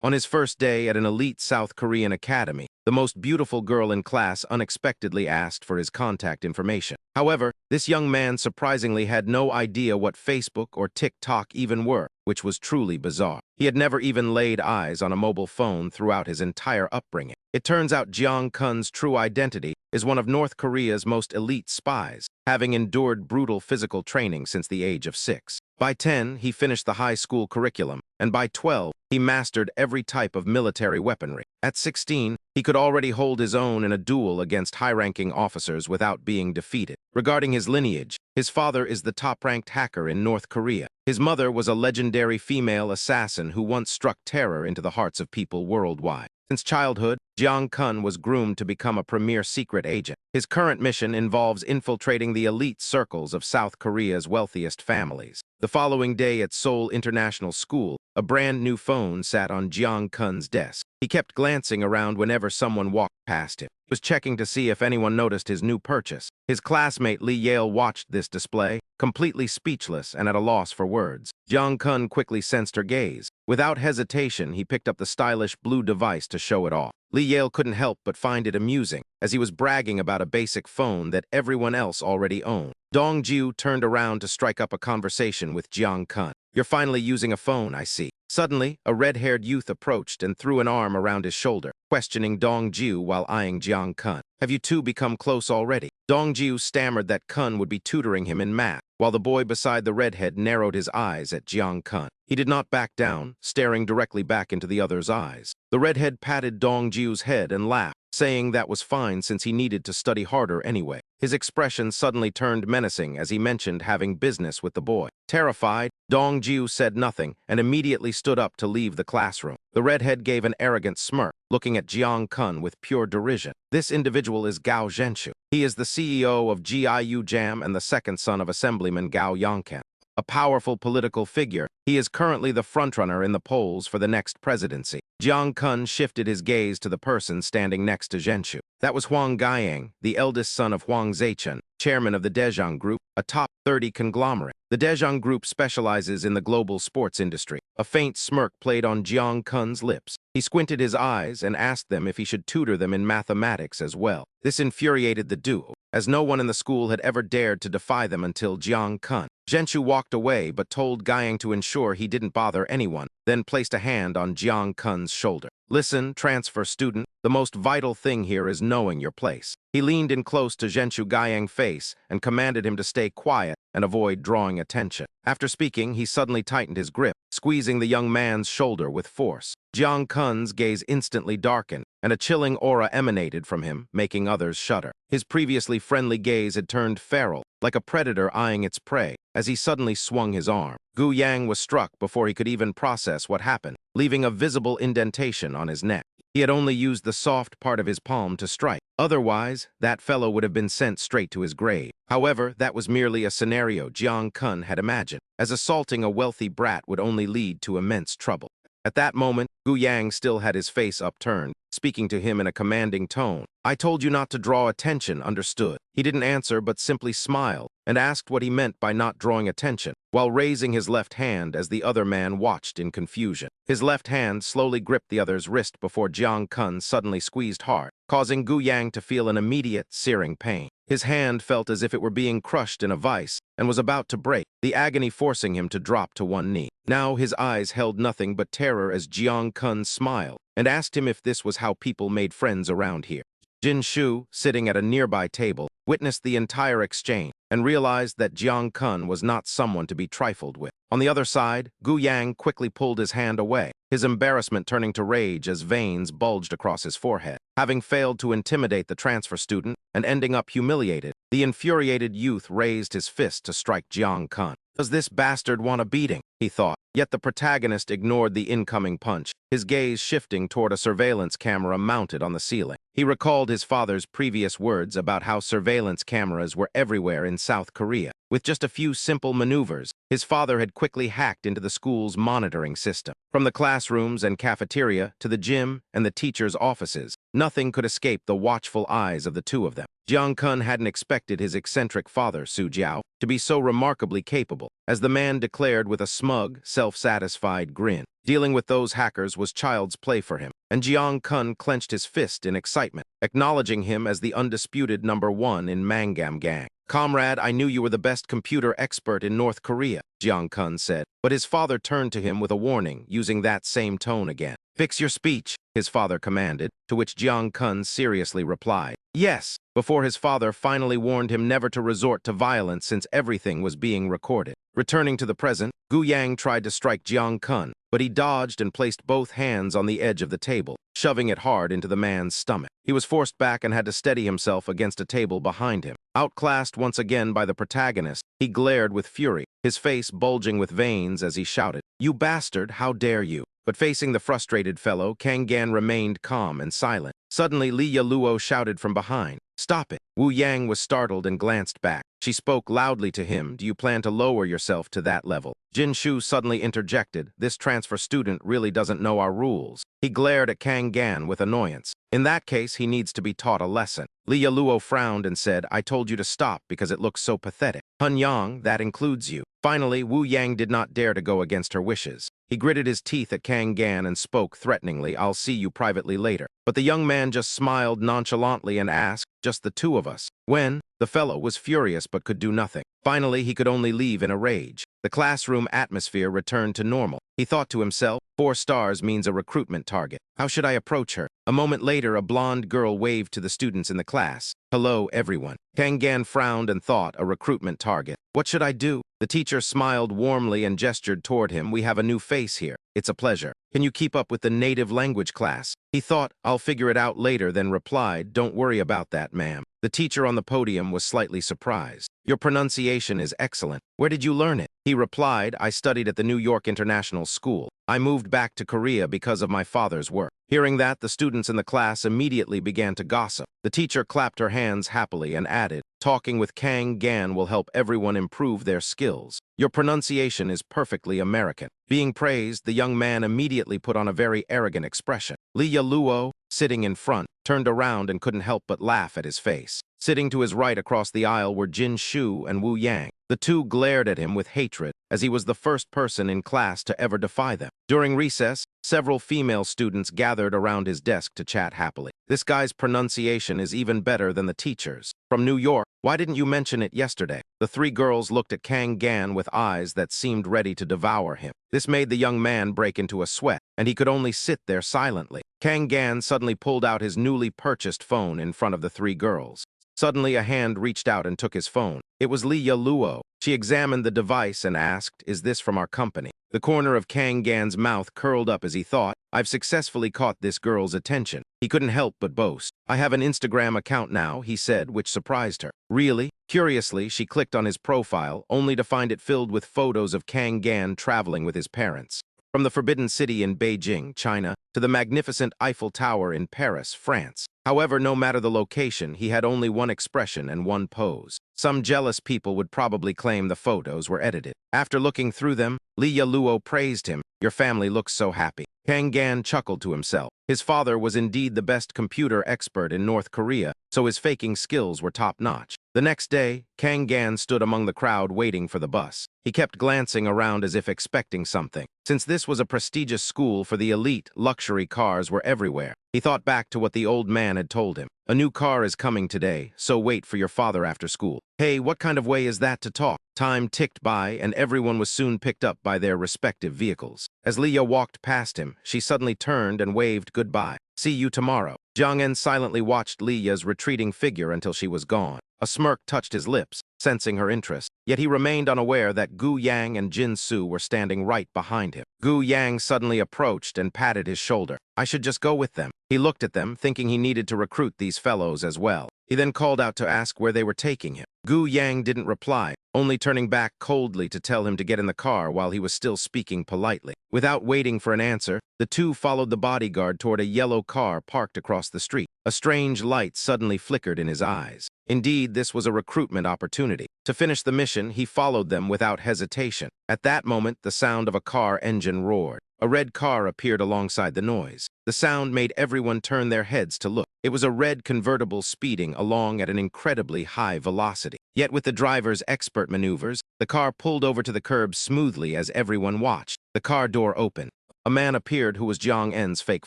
On his first day at an elite South Korean academy, the most beautiful girl in class unexpectedly asked for his contact information. However, this young man surprisingly had no idea what Facebook or TikTok even were, which was truly bizarre. He had never even laid eyes on a mobile phone throughout his entire upbringing. It turns out Jeong Kun's true identity is one of North Korea's most elite spies, having endured brutal physical training since the age of 6. By 10, he finished the high school curriculum, and by 12, he mastered every type of military weaponry. At 16, he could already hold his own in a duel against high-ranking officers without being defeated. Regarding his lineage, his father is the top-ranked hacker in North Korea. His mother was a legendary female assassin who once struck terror into the hearts of people worldwide. Since childhood, Jeong Kun was groomed to become a premier secret agent. His current mission involves infiltrating the elite circles of South Korea's wealthiest families. The following day at Seoul International School, a brand new phone sat on Jeong Kun's desk. He kept glancing around whenever someone walked past him. He was checking to see if anyone noticed his new purchase. His classmate Lee Yale watched this display, completely speechless and at a loss for words. Jeong Kun quickly sensed her gaze. Without hesitation, he picked up the stylish blue device to show it off. Lee Yale couldn't help but find it amusing, as he was bragging about a basic phone that everyone else already owned. Dong Ju turned around to strike up a conversation with Jeong Kun. "You're finally using a phone, I see." Suddenly, a red-haired youth approached and threw an arm around his shoulder, questioning Dong Ju while eyeing Jeong Kun. "Have you two become close already?" Dong Ju stammered that Kun would be tutoring him in math, while the boy beside the redhead narrowed his eyes at Jeong Kun. He did not back down, staring directly back into the other's eyes. The redhead patted Dong Ju's head and laughed, saying that was fine since he needed to study harder anyway. His expression suddenly turned menacing as he mentioned having business with the boy. Terrified, Dong Ju said nothing and immediately stood up to leave the classroom. The redhead gave an arrogant smirk, looking at Jeong Kun with pure derision. This individual is Gao Zhenshu. He is the CEO of GIU Jam and the second son of Assemblyman Gao Yongkan. A powerful political figure, he is currently the frontrunner in the polls for the next presidency. Jeong Kun shifted his gaze to the person standing next to Zhenshu. That was Huang Gaiyang, the eldest son of Huang Zaichun, chairman of the Daejeon Group, a top 30 conglomerate. The Daejeon Group specializes in the global sports industry. A faint smirk played on Jeong Kun's lips. He squinted his eyes and asked them if he should tutor them in mathematics as well. This infuriated the duo, as no one in the school had ever dared to defy them until Jeong Kun. Zhenshu walked away but told Gaiyang to ensure he didn't bother anyone, then placed a hand on Jeong Kun's shoulder. "Listen, transfer student, the most vital thing here is knowing your place." He leaned in close to Zhenshu Gaiyang's face and commanded him to stay quiet and avoid drawing attention. After speaking, he suddenly tightened his grip, squeezing the young man's shoulder with force. Jeong Kun's gaze instantly darkened, and a chilling aura emanated from him, making others shudder. His previously friendly gaze had turned feral, like a predator eyeing its prey, as he suddenly swung his arm. Gu Yang was struck before he could even process what happened, leaving a visible indentation on his neck. He had only used the soft part of his palm to strike. Otherwise, that fellow would have been sent straight to his grave. However, that was merely a scenario Jeong Kun had imagined, as assaulting a wealthy brat would only lead to immense trouble. At that moment, Gu Yang still had his face upturned, speaking to him in a commanding tone. "I told you not to draw attention, understood?" He didn't answer but simply smiled and asked what he meant by not drawing attention, while raising his left hand as the other man watched in confusion. His left hand slowly gripped the other's wrist before Jeong Kun suddenly squeezed hard, causing Gu Yang to feel an immediate, searing pain. His hand felt as if it were being crushed in a vice and was about to break, the agony forcing him to drop to one knee. Now his eyes held nothing but terror as Jeong Kun smiled and asked him if this was how people made friends around here. Jin Shu, sitting at a nearby table, witnessed the entire exchange and realized that Jeong Kun was not someone to be trifled with. On the other side, Gu Yang quickly pulled his hand away, his embarrassment turning to rage as veins bulged across his forehead. Having failed to intimidate the transfer student and ending up humiliated, the infuriated youth raised his fist to strike Jeong Kun. "Does this bastard want a beating?" he thought. Yet the protagonist ignored the incoming punch, his gaze shifting toward a surveillance camera mounted on the ceiling. He recalled his father's previous words about how surveillance cameras were everywhere in South Korea. With just a few simple maneuvers, his father had quickly hacked into the school's monitoring system. From the classrooms and cafeteria to the gym and the teachers' offices, nothing could escape the watchful eyes of the two of them. Jeong Kun hadn't expected his eccentric father, Su Jiao, to be so remarkably capable, as the man declared with a smug, self-satisfied grin. Dealing with those hackers was child's play for him, and Jiang Kun clenched his fist in excitement, acknowledging him as the undisputed #1 in Mangam Gang. "Comrade, I knew you were the best computer expert in North Korea," Jiang Kun said, but his father turned to him with a warning, using that same tone again. "Fix your speech," his father commanded, to which Jiang Kun seriously replied, "Yes," before his father finally warned him never to resort to violence since everything was being recorded. Returning to the present, Gu Yang tried to strike Jiang Kun, but he dodged and placed both hands on the edge of the table, shoving it hard into the man's stomach. He was forced back and had to steady himself against a table behind him. Outclassed once again by the protagonist, he glared with fury, his face bulging with veins as he shouted, "You bastard, how dare you!" But facing the frustrated fellow, Kang Gan remained calm and silent. Suddenly, Li Yaluo shouted from behind, "Stop it!" Wu Yang was startled and glanced back. She spoke loudly to him, "Do you plan to lower yourself to that level?" Jin Shu suddenly interjected, "This transfer student really doesn't know our rules." He glared at Kang Gan with annoyance. In that case, he needs to be taught a lesson. Li Yaluo frowned and said, "I told you to stop because it looks so pathetic." "Hun Yang, that includes you." Finally, Wu Yang did not dare to go against her wishes. He gritted his teeth at Kang Gan and spoke threateningly, "I'll see you privately later." But the young man just smiled nonchalantly and asked, "Just the two of us?" When? The fellow was furious but could do nothing. Finally, he could only leave in a rage. The classroom atmosphere returned to normal. He thought to himself, 4 stars means a recruitment target. How should I approach her? A moment later, a blonde girl waved to the students in the class. "Hello, everyone." Kang Gan frowned and thought, a recruitment target. What should I do? The teacher smiled warmly and gestured toward him. "We have a new face here. It's a pleasure. Can you keep up with the native language class?" He thought, "I'll figure it out later," then replied, "Don't worry about that, ma'am." The teacher on the podium was slightly surprised. "Your pronunciation is excellent. Where did you learn it?" He replied, "I studied at the New York International School. I moved back to Korea because of my father's work." Hearing that, the students in the class immediately began to gossip. The teacher clapped her hands happily and added, "Talking with Kang Gan will help everyone improve their skills. Your pronunciation is perfectly American." Being praised, the young man immediately put on a very arrogant expression. Li Yaluo, sitting in front, turned around and couldn't help but laugh at his face. Sitting to his right across the aisle were Jin Shu and Wu Yang. The two glared at him with hatred, as he was the first person in class to ever defy them. During recess, several female students gathered around his desk to chat happily. "This guy's pronunciation is even better than the teacher's. From New York, why didn't you mention it yesterday?" The 3 girls looked at Kang Gan with eyes that seemed ready to devour him. This made the young man break into a sweat, and he could only sit there silently. Kang Gan suddenly pulled out his newly purchased phone in front of the 3 girls. Suddenly, a hand reached out and took his phone. It was Li Yaluo. She examined the device and asked, "Is this from our company?" The corner of Kang Gan's mouth curled up as he thought, "I've successfully caught this girl's attention." He couldn't help but boast. "I have an Instagram account now," he said, which surprised her. "Really?" Curiously, she clicked on his profile, only to find it filled with photos of Kang Gan traveling with his parents. From the Forbidden City in Beijing, China, to the magnificent Eiffel Tower in Paris, France. However, no matter the location, he had only one expression and one pose. Some jealous people would probably claim the photos were edited. After looking through them, Li Yaluo praised him. "Your family looks so happy." Kang Gan chuckled to himself. His father was indeed the best computer expert in North Korea, so his faking skills were top-notch. The next day, Kang Gan stood among the crowd waiting for the bus. He kept glancing around as if expecting something. Since this was a prestigious school for the elite, luxury cars were everywhere. He thought back to what the old man had told him. "A new car is coming today, so wait for your father after school." Hey, what kind of way is that to talk? Time ticked by, and everyone was soon picked up by their respective vehicles. As Leah walked past him, she suddenly turned and waved goodbye. "See you tomorrow." Jiang En silently watched Leah's retreating figure until she was gone. A smirk touched his lips, sensing her interest, yet he remained unaware that Gu Yang and Jin Su were standing right behind him. Gu Yang suddenly approached and patted his shoulder. "I should just go with them." He looked at them, thinking he needed to recruit these fellows as well. He then called out to ask where they were taking him. Gu Yang didn't reply, only turning back coldly to tell him to get in the car while he was still speaking politely. Without waiting for an answer, the two followed the bodyguard toward a yellow car parked across the street. A strange light suddenly flickered in his eyes. Indeed, this was a recruitment opportunity. To finish the mission, he followed them without hesitation. At that moment, the sound of a car engine roared. A red car appeared alongside the noise. The sound made everyone turn their heads to look. It was a red convertible speeding along at an incredibly high velocity. Yet with the driver's expert maneuvers, the car pulled over to the curb smoothly as everyone watched. The car door opened. a man appeared who was Jiang En's fake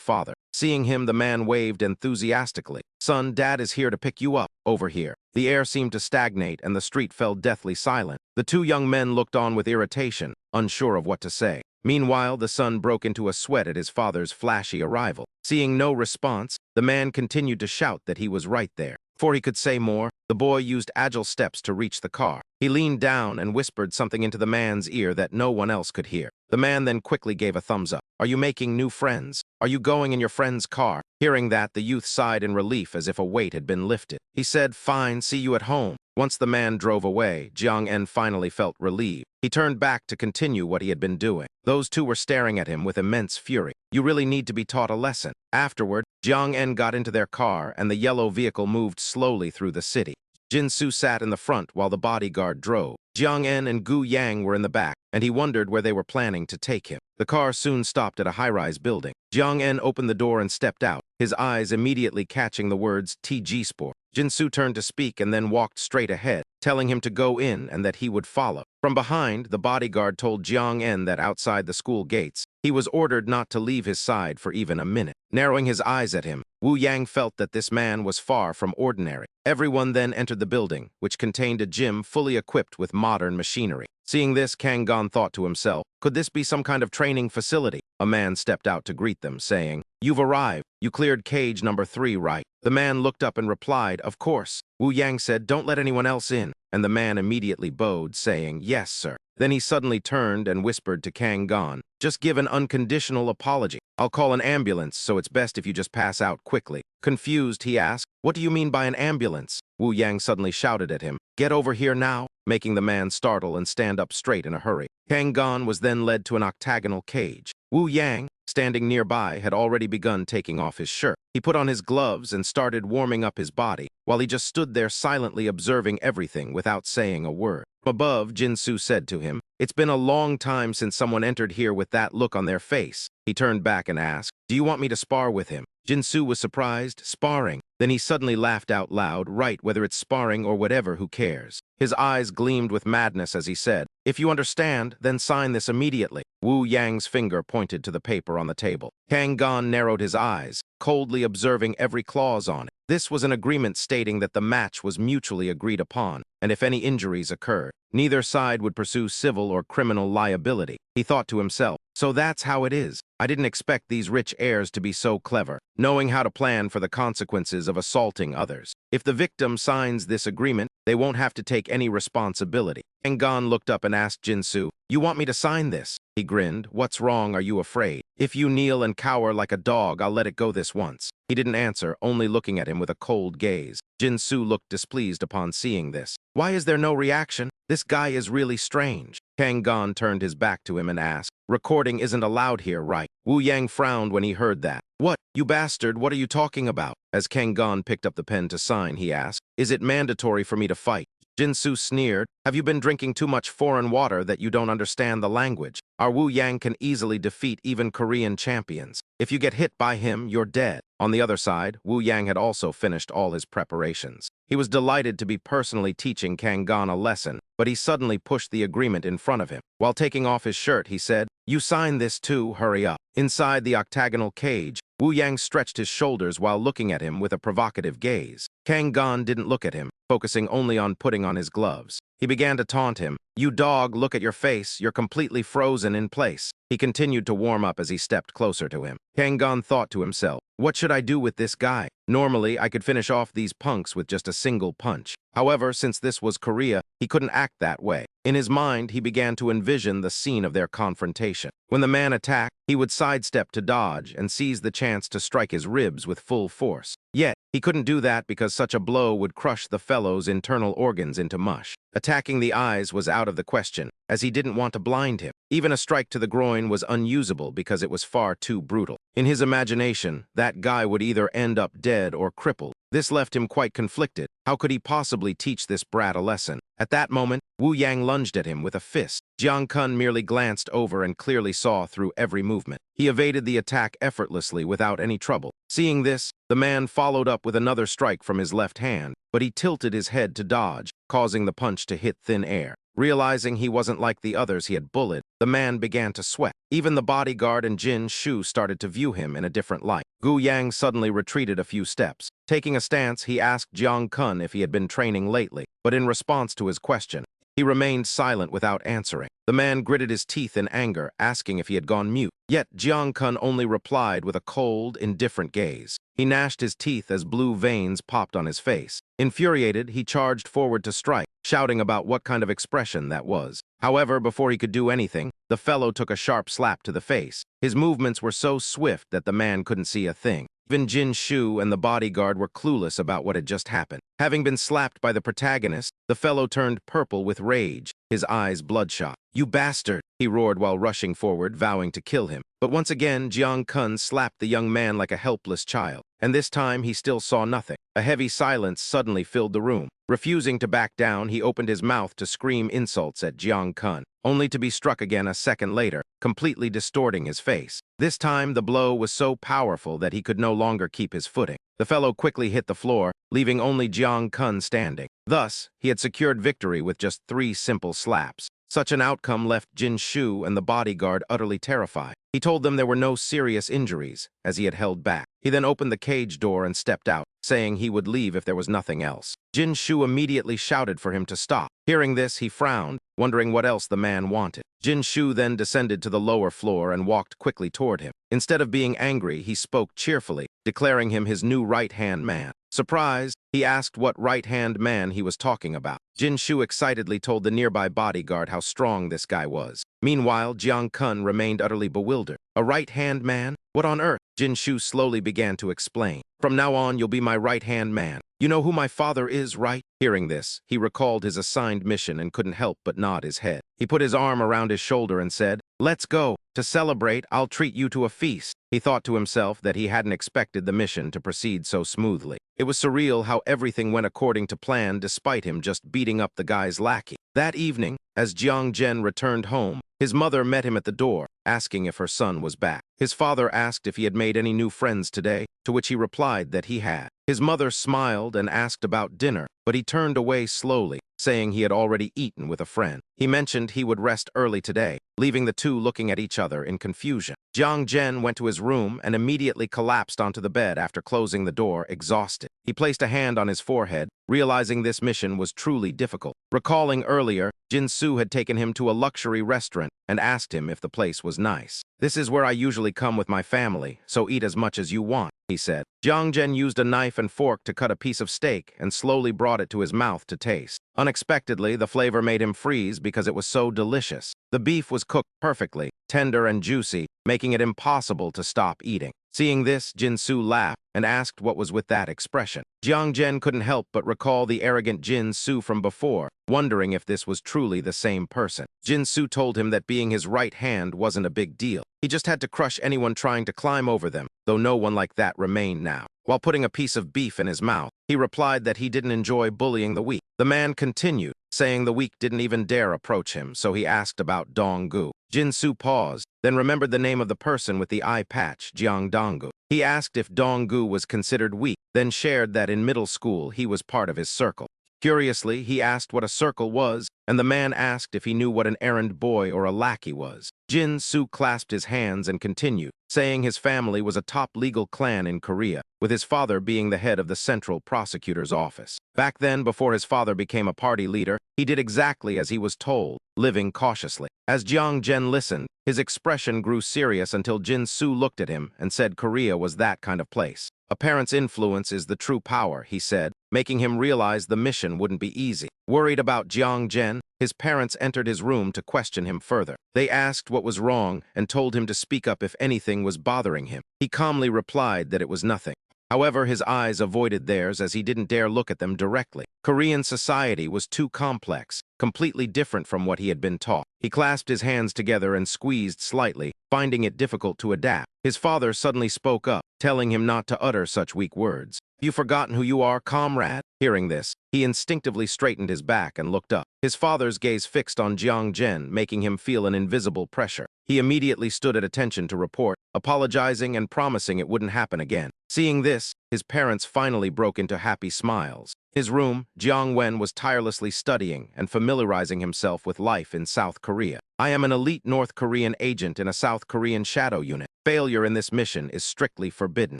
father. Seeing him, the man waved enthusiastically. "Son, Dad is here to pick you up. Over here." The air seemed to stagnate and the street fell deathly silent. The two young men looked on with irritation, unsure of what to say. Meanwhile, the son broke into a sweat at his father's flashy arrival. Seeing no response, the man continued to shout that he was right there. Before he could say more, the boy used agile steps to reach the car. He leaned down and whispered something into the man's ear that no one else could hear. The man then quickly gave a thumbs up. "Are you making new friends? Are you going in your friend's car?" Hearing that, the youth sighed in relief as if a weight had been lifted. He said, "Fine, see you at home." Once the man drove away, Jiang En finally felt relieved. He turned back to continue what he had been doing. Those two were staring at him with immense fury. "You really need to be taught a lesson." Afterward, Jiang En got into their car and the yellow vehicle moved slowly through the city. Jinsu sat in the front while the bodyguard drove. Jiang En and Gu Yang were in the back, and he wondered where they were planning to take him. The car soon stopped at a high-rise building. Jiang En opened the door and stepped out, his eyes immediately catching the words TG Sport. Jinsu turned to speak and then walked straight ahead, telling him to go in and that he would follow. From behind, the bodyguard told Jiang En that outside the school gates, he was ordered not to leave his side for even a minute. Narrowing his eyes at him, Wu Yang felt that this man was far from ordinary. Everyone then entered the building, which contained a gym fully equipped with modern machinery. Seeing this, Kang Gon thought to himself, could this be some kind of training facility? A man stepped out to greet them, saying, "You've arrived. You cleared cage number 3, right?" The man looked up and replied, "Of course." Wu Yang said, "Don't let anyone else in." And the man immediately bowed, saying, "Yes, sir." Then he suddenly turned and whispered to Kang Gon, "Just give an unconditional apology. I'll call an ambulance, so it's best if you just pass out quickly." Confused, he asked, "What do you mean by an ambulance?" Wu Yang suddenly shouted at him, "Get over here now," making the man startle and stand up straight in a hurry. Kang Gon was then led to an octagonal cage. Wu Yang, standing nearby, had already begun taking off his shirt. He put on his gloves and started warming up his body, while he just stood there silently observing everything without saying a word. Above, Jinsu said to him, "It's been a long time since someone entered here with that look on their face." He turned back and asked, "Do you want me to spar with him?" Jinsu was surprised. "Sparring?" Then he suddenly laughed out loud. "Right, whether it's sparring or whatever, who cares?" His eyes gleamed with madness as he said, "If you understand, then sign this immediately." Wu Yang's finger pointed to the paper on the table. Kang Gon narrowed his eyes, coldly observing every clause on it. This was an agreement stating that the match was mutually agreed upon, and if any injuries occurred, neither side would pursue civil or criminal liability. He thought to himself, "So that's how it is. I didn't expect these rich heirs to be so clever, knowing how to plan for the consequences of assaulting others. If the victim signs this agreement, they won't have to take any responsibility." Kang Gon looked up and asked Jinsu, "You want me to sign this?" He grinned. "What's wrong? Are you afraid? If you kneel and cower like a dog, I'll let it go this once." He didn't answer, only looking at him with a cold gaze. Jinsu looked displeased upon seeing this. "Why is there no reaction? This guy is really strange." Kang Gon turned his back to him and asked, "Recording isn't allowed here, right?" Wu Yang frowned when he heard that. "What? You bastard, what are you talking about?" As Kang Gon picked up the pen to sign, he asked, "Is it mandatory for me to fight?" Jinsu sneered, "Have you been drinking too much foreign water that you don't understand the language? Our Wu Yang can easily defeat even Korean champions. If you get hit by him, you're dead." On the other side, Wu Yang had also finished all his preparations. He was delighted to be personally teaching Kang Gon a lesson, but he suddenly pushed the agreement in front of him. While taking off his shirt, he said, "You sign this too, hurry up." Inside the octagonal cage, Wu Yang stretched his shoulders while looking at him with a provocative gaze. Kang Gon didn't look at him, focusing only on putting on his gloves. He began to taunt him. "You dog, look at your face, you're completely frozen in place." He continued to warm up as he stepped closer to him. Kang Gon thought to himself, "What should I do with this guy? Normally, I could finish off these punks with just a single punch. However, since this was Korea, he couldn't act that way." In his mind, he began to envision the scene of their confrontation. When the man attacked, he would sidestep to dodge and seize the chance to strike his ribs with full force. Yet, he couldn't do that because such a blow would crush the fellow's internal organs into mush. Attacking the eyes was out of the question, as he didn't want to blind him. Even a strike to the groin was unusable because it was far too brutal. In his imagination, that guy would either end up dead or crippled. This left him quite conflicted. How could he possibly teach this brat a lesson? At that moment, Wu Yang lunged at him with a fist. Jiang Kun merely glanced over and clearly saw through every movement. He evaded the attack effortlessly without any trouble. Seeing this, the man followed up with another strike from his left hand, but he tilted his head to dodge, causing the punch to hit thin air. Realizing he wasn't like the others he had bullied, the man began to sweat. Even the bodyguard and Jin Shu started to view him in a different light. Gu Yang suddenly retreated a few steps. Taking a stance, he asked Jiang Kun if he had been training lately, but in response to his question, he remained silent without answering. The man gritted his teeth in anger, asking if he had gone mute. Yet Jiang Kun only replied with a cold, indifferent gaze. He gnashed his teeth as blue veins popped on his face. Infuriated, he charged forward to strike, shouting about what kind of expression that was. However, before he could do anything, the fellow took a sharp slap to the face. His movements were so swift that the man couldn't see a thing. Even Jin Shu and the bodyguard were clueless about what had just happened. Having been slapped by the protagonist, the fellow turned purple with rage, his eyes bloodshot. "You bastard!" he roared while rushing forward, vowing to kill him. But once again, Jiang Kun slapped the young man like a helpless child, and this time he still saw nothing. A heavy silence suddenly filled the room. Refusing to back down, he opened his mouth to scream insults at Jiang Kun, only to be struck again a second later, completely distorting his face. This time, the blow was so powerful that he could no longer keep his footing. The fellow quickly hit the floor, leaving only Jiang Kun standing. Thus, he had secured victory with just 3 simple slaps. Such an outcome left Jin Shu and the bodyguard utterly terrified. He told them there were no serious injuries, as he had held back. He then opened the cage door and stepped out, saying he would leave if there was nothing else. Jin Shu immediately shouted for him to stop. Hearing this, he frowned, wondering what else the man wanted. Jin Shu then descended to the lower floor and walked quickly toward him. Instead of being angry, he spoke cheerfully, declaring him his new right-hand man. Surprised, he asked what right-hand man he was talking about. Jin Shu excitedly told the nearby bodyguard how strong this guy was. Meanwhile, Jiang Kun remained utterly bewildered. A right-hand man? What on earth? Jin Shu slowly began to explain. "From now on, you'll be my right-hand man. You know who my father is, right?" Hearing this, he recalled his assigned mission and couldn't help but nod his head. He put his arm around his shoulder and said, "Let's go. To celebrate, I'll treat you to a feast." He thought to himself that he hadn't expected the mission to proceed so smoothly. It was surreal how everything went according to plan despite him just beating up the guy's lackey. That evening, as Jiang Zhen returned home, his mother met him at the door, asking if her son was back. His father asked if he had made any new friends today, to which he replied that he had. His mother smiled and asked about dinner, but he turned away slowly, saying he had already eaten with a friend. He mentioned he would rest early today, leaving the two looking at each other in confusion. Jiang Zhen went to his room and immediately collapsed onto the bed after closing the door, exhausted. He placed a hand on his forehead, realizing this mission was truly difficult. Recalling earlier, Jin Soo had taken him to a luxury restaurant and asked him if the place was nice. "This is where I usually come with my family, so eat as much as you want," he said. Jiang Zhen used a knife and fork to cut a piece of steak and slowly brought it to his mouth to taste. Unexpectedly, the flavor made him freeze because it was so delicious. The beef was cooked perfectly, tender and juicy, making it impossible to stop eating. Seeing this, Jin Soo laughed and asked what was with that expression. Jiang Zhen couldn't help but recall the arrogant Jin Soo from before, wondering if this was truly the same person. Jin Soo told him that being his right hand wasn't a big deal. He just had to crush anyone trying to climb over them, though no one like that remained now. While putting a piece of beef in his mouth, he replied that he didn't enjoy bullying the weak. The man continued, saying the weak didn't even dare approach him, so he asked about Donggu. Jin Soo paused, then remembered the name of the person with the eye patch, Jiang Donggu. He asked if Donggu was considered weak, then shared that in middle school he was part of his circle. Curiously, he asked what a circle was, and the man asked if he knew what an errand boy or a lackey was. Jin Soo clasped his hands and continued, saying his family was a top legal clan in Korea, with his father being the head of the Central Prosecutor's Office. Back then, before his father became a party leader, he did exactly as he was told, living cautiously. As Jiang Zhen listened, his expression grew serious until Jin Soo looked at him and said Korea was that kind of place. "A parent's influence is the true power," he said, making him realize the mission wouldn't be easy. Worried about Jiang Zhen, his parents entered his room to question him further. They asked what was wrong and told him to speak up if anything was bothering him. He calmly replied that it was nothing. However, his eyes avoided theirs as he didn't dare look at them directly. Korean society was too complex, completely different from what he had been taught. He clasped his hands together and squeezed slightly, finding it difficult to adapt. His father suddenly spoke up, telling him not to utter such weak words. You forgotten who you are, comrade? Hearing this, he instinctively straightened his back and looked up. His father's gaze fixed on Jiang Zhen, making him feel an invisible pressure. He immediately stood at attention to report, apologizing and promising it wouldn't happen again. Seeing this, his parents finally broke into happy smiles. In his room, Jiang Wen was tirelessly studying and familiarizing himself with life in South Korea. I am an elite North Korean agent in a South Korean shadow unit. Failure in this mission is strictly forbidden.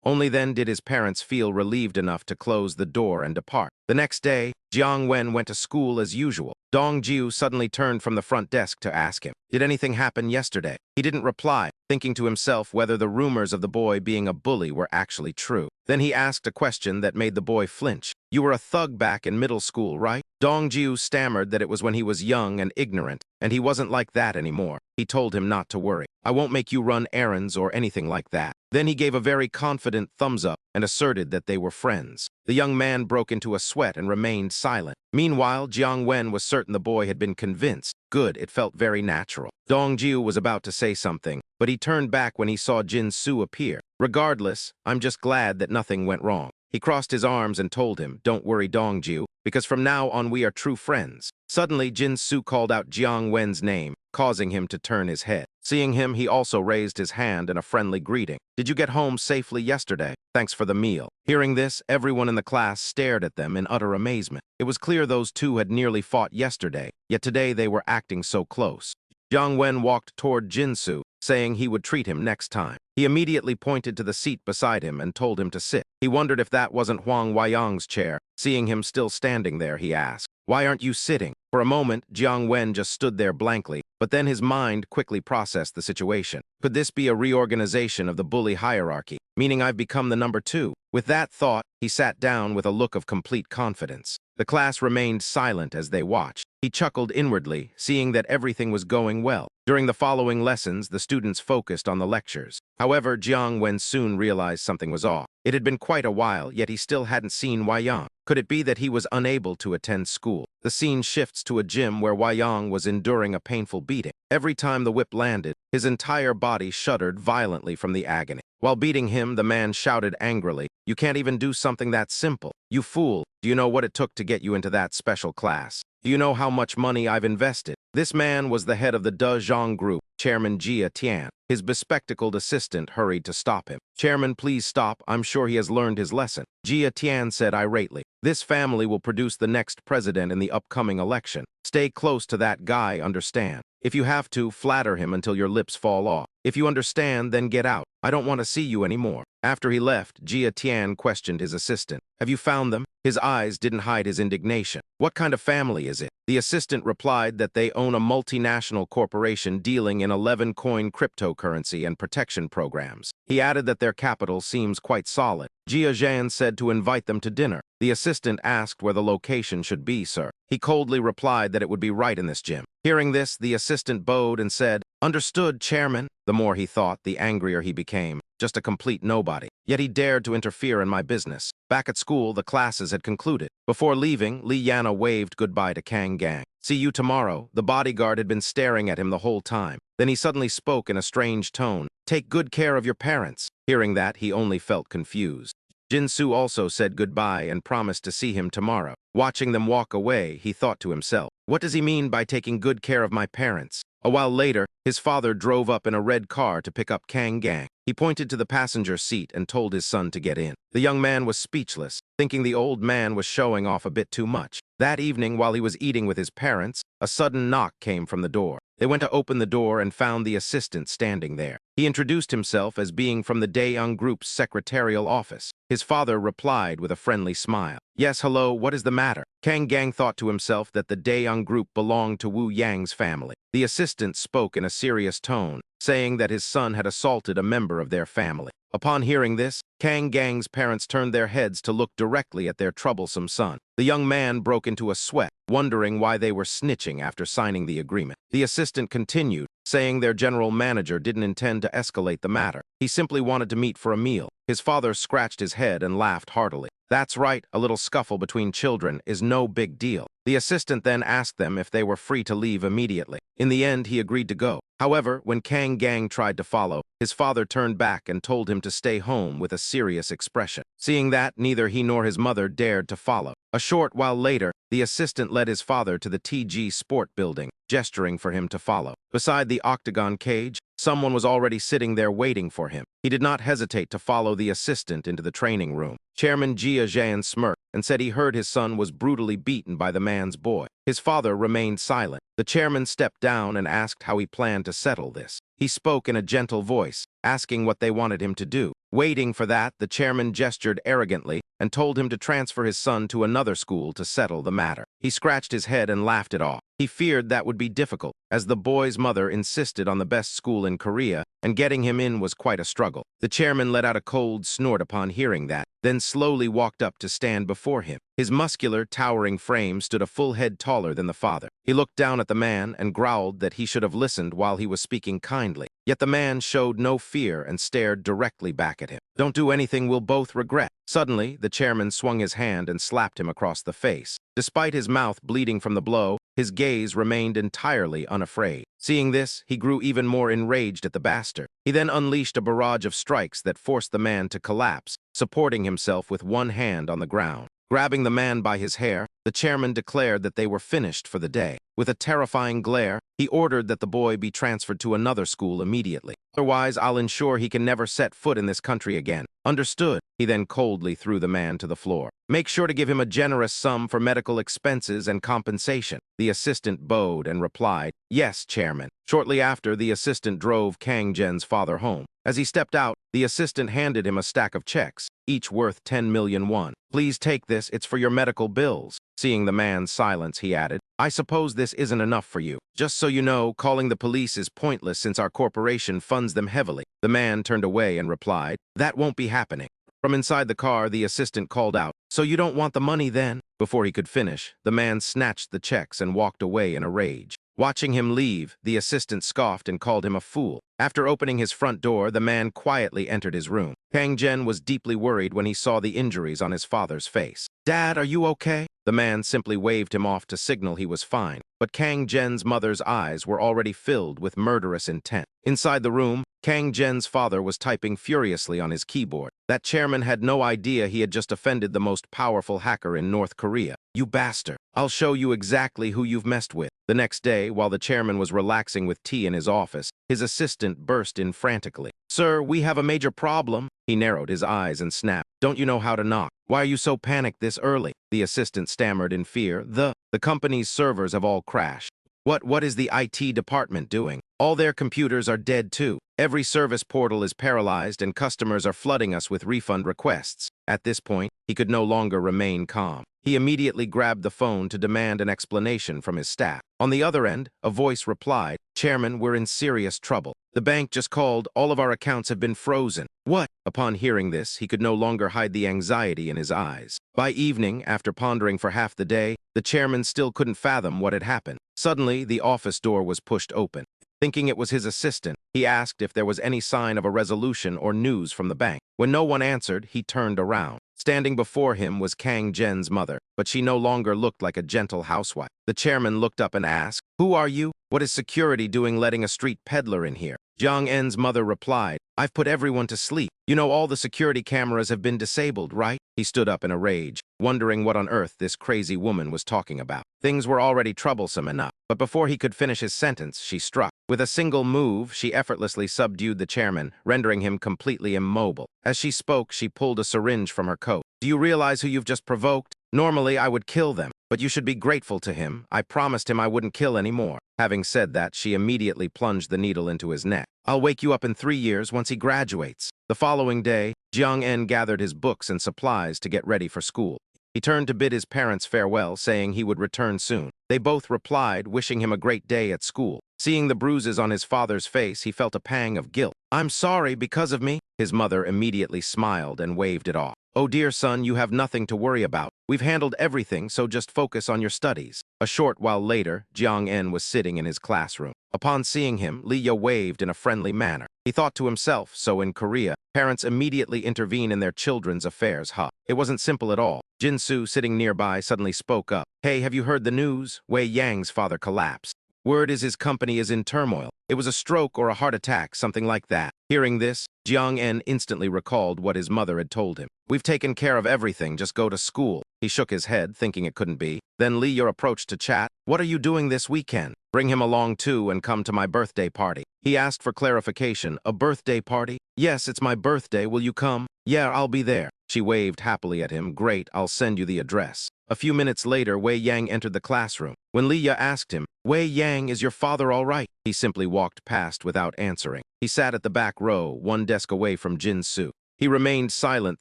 Only then did his parents feel relieved enough to close the door and depart. The next day, Jiang Wen went to school as usual. Dong Jiu suddenly turned from the front desk to ask him, "Did anything happen yesterday?" He didn't reply, thinking to himself whether the rumors of the boy being a bully were actually true. Then he asked a question that made the boy flinch. "You were a thug back in middle school, right?" Dong Jiu stammered that it was when he was young and ignorant, and he wasn't like that anymore. He told him not to worry. "I won't make you run errands or anything like that." Then he gave a very confident thumbs up and asserted that they were friends. The young man broke into a sweat and remained silent. Meanwhile, Jiang Wen was certain the boy had been convinced. Good, it felt very natural. Dong Jiu was about to say something, but he turned back when he saw Jin Su appear. "Regardless, I'm just glad that nothing went wrong." He crossed his arms and told him, "Don't worry, Dong Jiu, because from now on we are true friends." Suddenly, Jin Su called out Jiang Wen's name, causing him to turn his head. Seeing him, he also raised his hand in a friendly greeting. "Did you get home safely yesterday? Thanks for the meal." Hearing this, everyone in the class stared at them in utter amazement. It was clear those two had nearly fought yesterday, yet today they were acting so close. Jiang Wen walked toward Jin Su, saying he would treat him next time. He immediately pointed to the seat beside him and told him to sit. He wondered if that wasn't Huang Weiyang's chair. Seeing him still standing there, he asked, "Why aren't you sitting?" For a moment, Jiang Wen just stood there blankly, but then his mind quickly processed the situation. Could this be a reorganization of the bully hierarchy, meaning I've become the number 2? With that thought, he sat down with a look of complete confidence. The class remained silent as they watched. He chuckled inwardly, seeing that everything was going well. During the following lessons, the students focused on the lectures. However, Jiang Wen soon realized something was off. It had been quite a while, yet he still hadn't seen Weiyang. Could it be that he was unable to attend school? The scene shifts to a gym where Weiyang was enduring a painful beating. Every time the whip landed, his entire body shuddered violently from the agony. While beating him, the man shouted angrily, "You can't even do something that simple. You fool, do you know what it took to get you into that special class? Do you know how much money I've invested?" This man was the head of the De Zhang Group, Chairman Jia Tian. His bespectacled assistant hurried to stop him. "Chairman, please stop. I'm sure he has learned his lesson." Jia Tian said irately, "This family will produce the next president in the upcoming election. Stay close to that guy, understand? If you have to, flatter him until your lips fall off. If you understand, then get out. I don't want to see you anymore." After he left, Jia Tian questioned his assistant. "Have you found them?" His eyes didn't hide his indignation. "What kind of family is it?" The assistant replied that they own a multinational corporation dealing in 11-coin cryptocurrency and protection programs. He added that their capital seems quite solid. Jia Zhan said to invite them to dinner. The assistant asked where the location should be, sir. He coldly replied that it would be right in this gym. Hearing this, the assistant bowed and said, "Understood, Chairman." The more he thought, the angrier he became. Just a complete nobody. Yet he dared to interfere in my business. Back at school, the classes had concluded. Before leaving, Li Yana waved goodbye to Kang Gang. "See you tomorrow." The bodyguard had been staring at him the whole time. Then he suddenly spoke in a strange tone. "Take good care of your parents." Hearing that, he only felt confused. Jin Su also said goodbye and promised to see him tomorrow. Watching them walk away, he thought to himself, "What does he mean by taking good care of my parents?" A while later, his father drove up in a red car to pick up Kang Gang. He pointed to the passenger seat and told his son to get in. The young man was speechless, thinking the old man was showing off a bit too much. That evening, while he was eating with his parents, a sudden knock came from the door. They went to open the door and found the assistant standing there. He introduced himself as being from the Daeyoung Group's secretarial office. His father replied with a friendly smile. "Yes, hello, what is the matter?" Kang Gang thought to himself that the Daeyoung Group belonged to Wu Yang's family. The assistant spoke in a serious tone, saying that his son had assaulted a member of their family. Upon hearing this, Kang Gang's parents turned their heads to look directly at their troublesome son. The young man broke into a sweat, wondering why they were snitching after signing the agreement. The assistant continued, saying their general manager didn't intend to escalate the matter. He simply wanted to meet for a meal. His father scratched his head and laughed heartily. "That's right, a little scuffle between children is no big deal." The assistant then asked them if they were free to leave immediately. In the end, he agreed to go. However, when Kang Gang tried to follow, his father turned back and told him to stay home with a serious expression. Seeing that, neither he nor his mother dared to follow. A short while later, the assistant led his father to the TG Sport building, gesturing for him to follow. Beside the octagon cage, someone was already sitting there waiting for him. He did not hesitate to follow the assistant into the training room. Chairman Jia Zhan smirked and said he heard his son was brutally beaten by the man's boy. His father remained silent. The chairman stepped down and asked how he planned to settle this. He spoke in a gentle voice, asking what they wanted him to do. Waiting for that, the chairman gestured arrogantly and told him to transfer his son to another school to settle the matter. He scratched his head and laughed it off. He feared that would be difficult, as the boy's mother insisted on the best school in Korea, and getting him in was quite a struggle. The chairman let out a cold snort upon hearing that, then slowly walked up to stand before him. His muscular, towering frame stood a full head taller than the father. He looked down at the man and growled that he should have listened while he was speaking kindly. Yet the man showed no fear and stared directly back at him. "Don't do anything we'll both regret." Suddenly, the chairman swung his hand and slapped him across the face. Despite his mouth bleeding from the blow, his gaze remained entirely unafraid. Seeing this, he grew even more enraged at the bastard. He then unleashed a barrage of strikes that forced the man to collapse, supporting himself with one hand on the ground. Grabbing the man by his hair, the chairman declared that they were finished for the day. With a terrifying glare, he ordered that the boy be transferred to another school immediately. "Otherwise, I'll ensure he can never set foot in this country again." "Understood." He then coldly threw the man to the floor. "Make sure to give him a generous sum for medical expenses and compensation." The assistant bowed and replied, "Yes, Chairman." Shortly after, the assistant drove Kang Jen's father home. As he stepped out, the assistant handed him a stack of checks, each worth 10 million won. "Please take this, it's for your medical bills." Seeing the man's silence, he added, "I suppose this isn't enough for you. Just so you know, calling the police is pointless since our corporation funds them heavily." The man turned away and replied, "That won't be happening." From inside the car, the assistant called out, "So you don't want the money then?" Before he could finish, the man snatched the checks and walked away in a rage. Watching him leave, the assistant scoffed and called him a fool. After opening his front door, the man quietly entered his room. Kang Jen was deeply worried when he saw the injuries on his father's face. "Dad, are you okay?" The man simply waved him off to signal he was fine, but Kang Jen's mother's eyes were already filled with murderous intent. Inside the room, Kang Jen's father was typing furiously on his keyboard. That chairman had no idea he had just offended the most powerful hacker in North Korea. "You bastard. I'll show you exactly who you've messed with." The next day, while the chairman was relaxing with tea in his office, his assistant burst in frantically. "Sir, we have a major problem." He narrowed his eyes and snapped, "Don't you know how to knock? Why are you so panicked this early?" The assistant stammered in fear. The company's servers have all crashed." What is the IT department doing?" "All their computers are dead too. Every service portal is paralyzed and customers are flooding us with refund requests." At this point, he could no longer remain calm. He immediately grabbed the phone to demand an explanation from his staff. On the other end, a voice replied, "Chairman, we're in serious trouble. The bank just called. All of our accounts have been frozen." "What?" Upon hearing this, he could no longer hide the anxiety in his eyes. By evening, after pondering for half the day, the chairman still couldn't fathom what had happened. Suddenly, the office door was pushed open. Thinking it was his assistant, he asked if there was any sign of a resolution or news from the bank. When no one answered, he turned around. Standing before him was Kang Jen's mother, but she no longer looked like a gentle housewife. The chairman looked up and asked, "Who are you? What is security doing letting a street peddler in here?" Jiang En's mother replied, "I've put everyone to sleep. You know all the security cameras have been disabled, right?" He stood up in a rage, wondering what on earth this crazy woman was talking about. Things were already troublesome enough, but before he could finish his sentence, she struck. With a single move, she effortlessly subdued the chairman, rendering him completely immobile. As she spoke, she pulled a syringe from her coat. "Do you realize who you've just provoked? Normally, I would kill them, but you should be grateful to him. I promised him I wouldn't kill any more." Having said that, she immediately plunged the needle into his neck. "I'll wake you up in 3 years once he graduates." The following day, Jiang En gathered his books and supplies to get ready for school. He turned to bid his parents farewell, saying he would return soon. They both replied, wishing him a great day at school. Seeing the bruises on his father's face, he felt a pang of guilt. "I'm sorry because of me." His mother immediately smiled and waved it off. "Oh dear son, you have nothing to worry about. We've handled everything, so just focus on your studies." A short while later, Jiang En was sitting in his classroom. Upon seeing him, Li Ya waved in a friendly manner. He thought to himself, so in Korea, parents immediately intervene in their children's affairs, huh? It wasn't simple at all. Jin Soo, sitting nearby, suddenly spoke up. "Hey, have you heard the news? Wei Yang's father collapsed." Word is his company is in turmoil. It was a stroke or a heart attack, something like that. Hearing this, Jiang En instantly recalled what his mother had told him. We've taken care of everything, just go to school. He shook his head, thinking it couldn't be. Then Lee your approach to chat. What are you doing this weekend? Bring him along too and come to my birthday party. He asked for clarification. A birthday party? Yes, it's my birthday. Will you come? Yeah, I'll be there. She waved happily at him. Great, I'll send you the address. A few minutes later, Wei Yang entered the classroom. When Leah asked him, Wei Yang, is your father all right? He simply walked past without answering. He sat at the back row, one desk away from Jin Su. He remained silent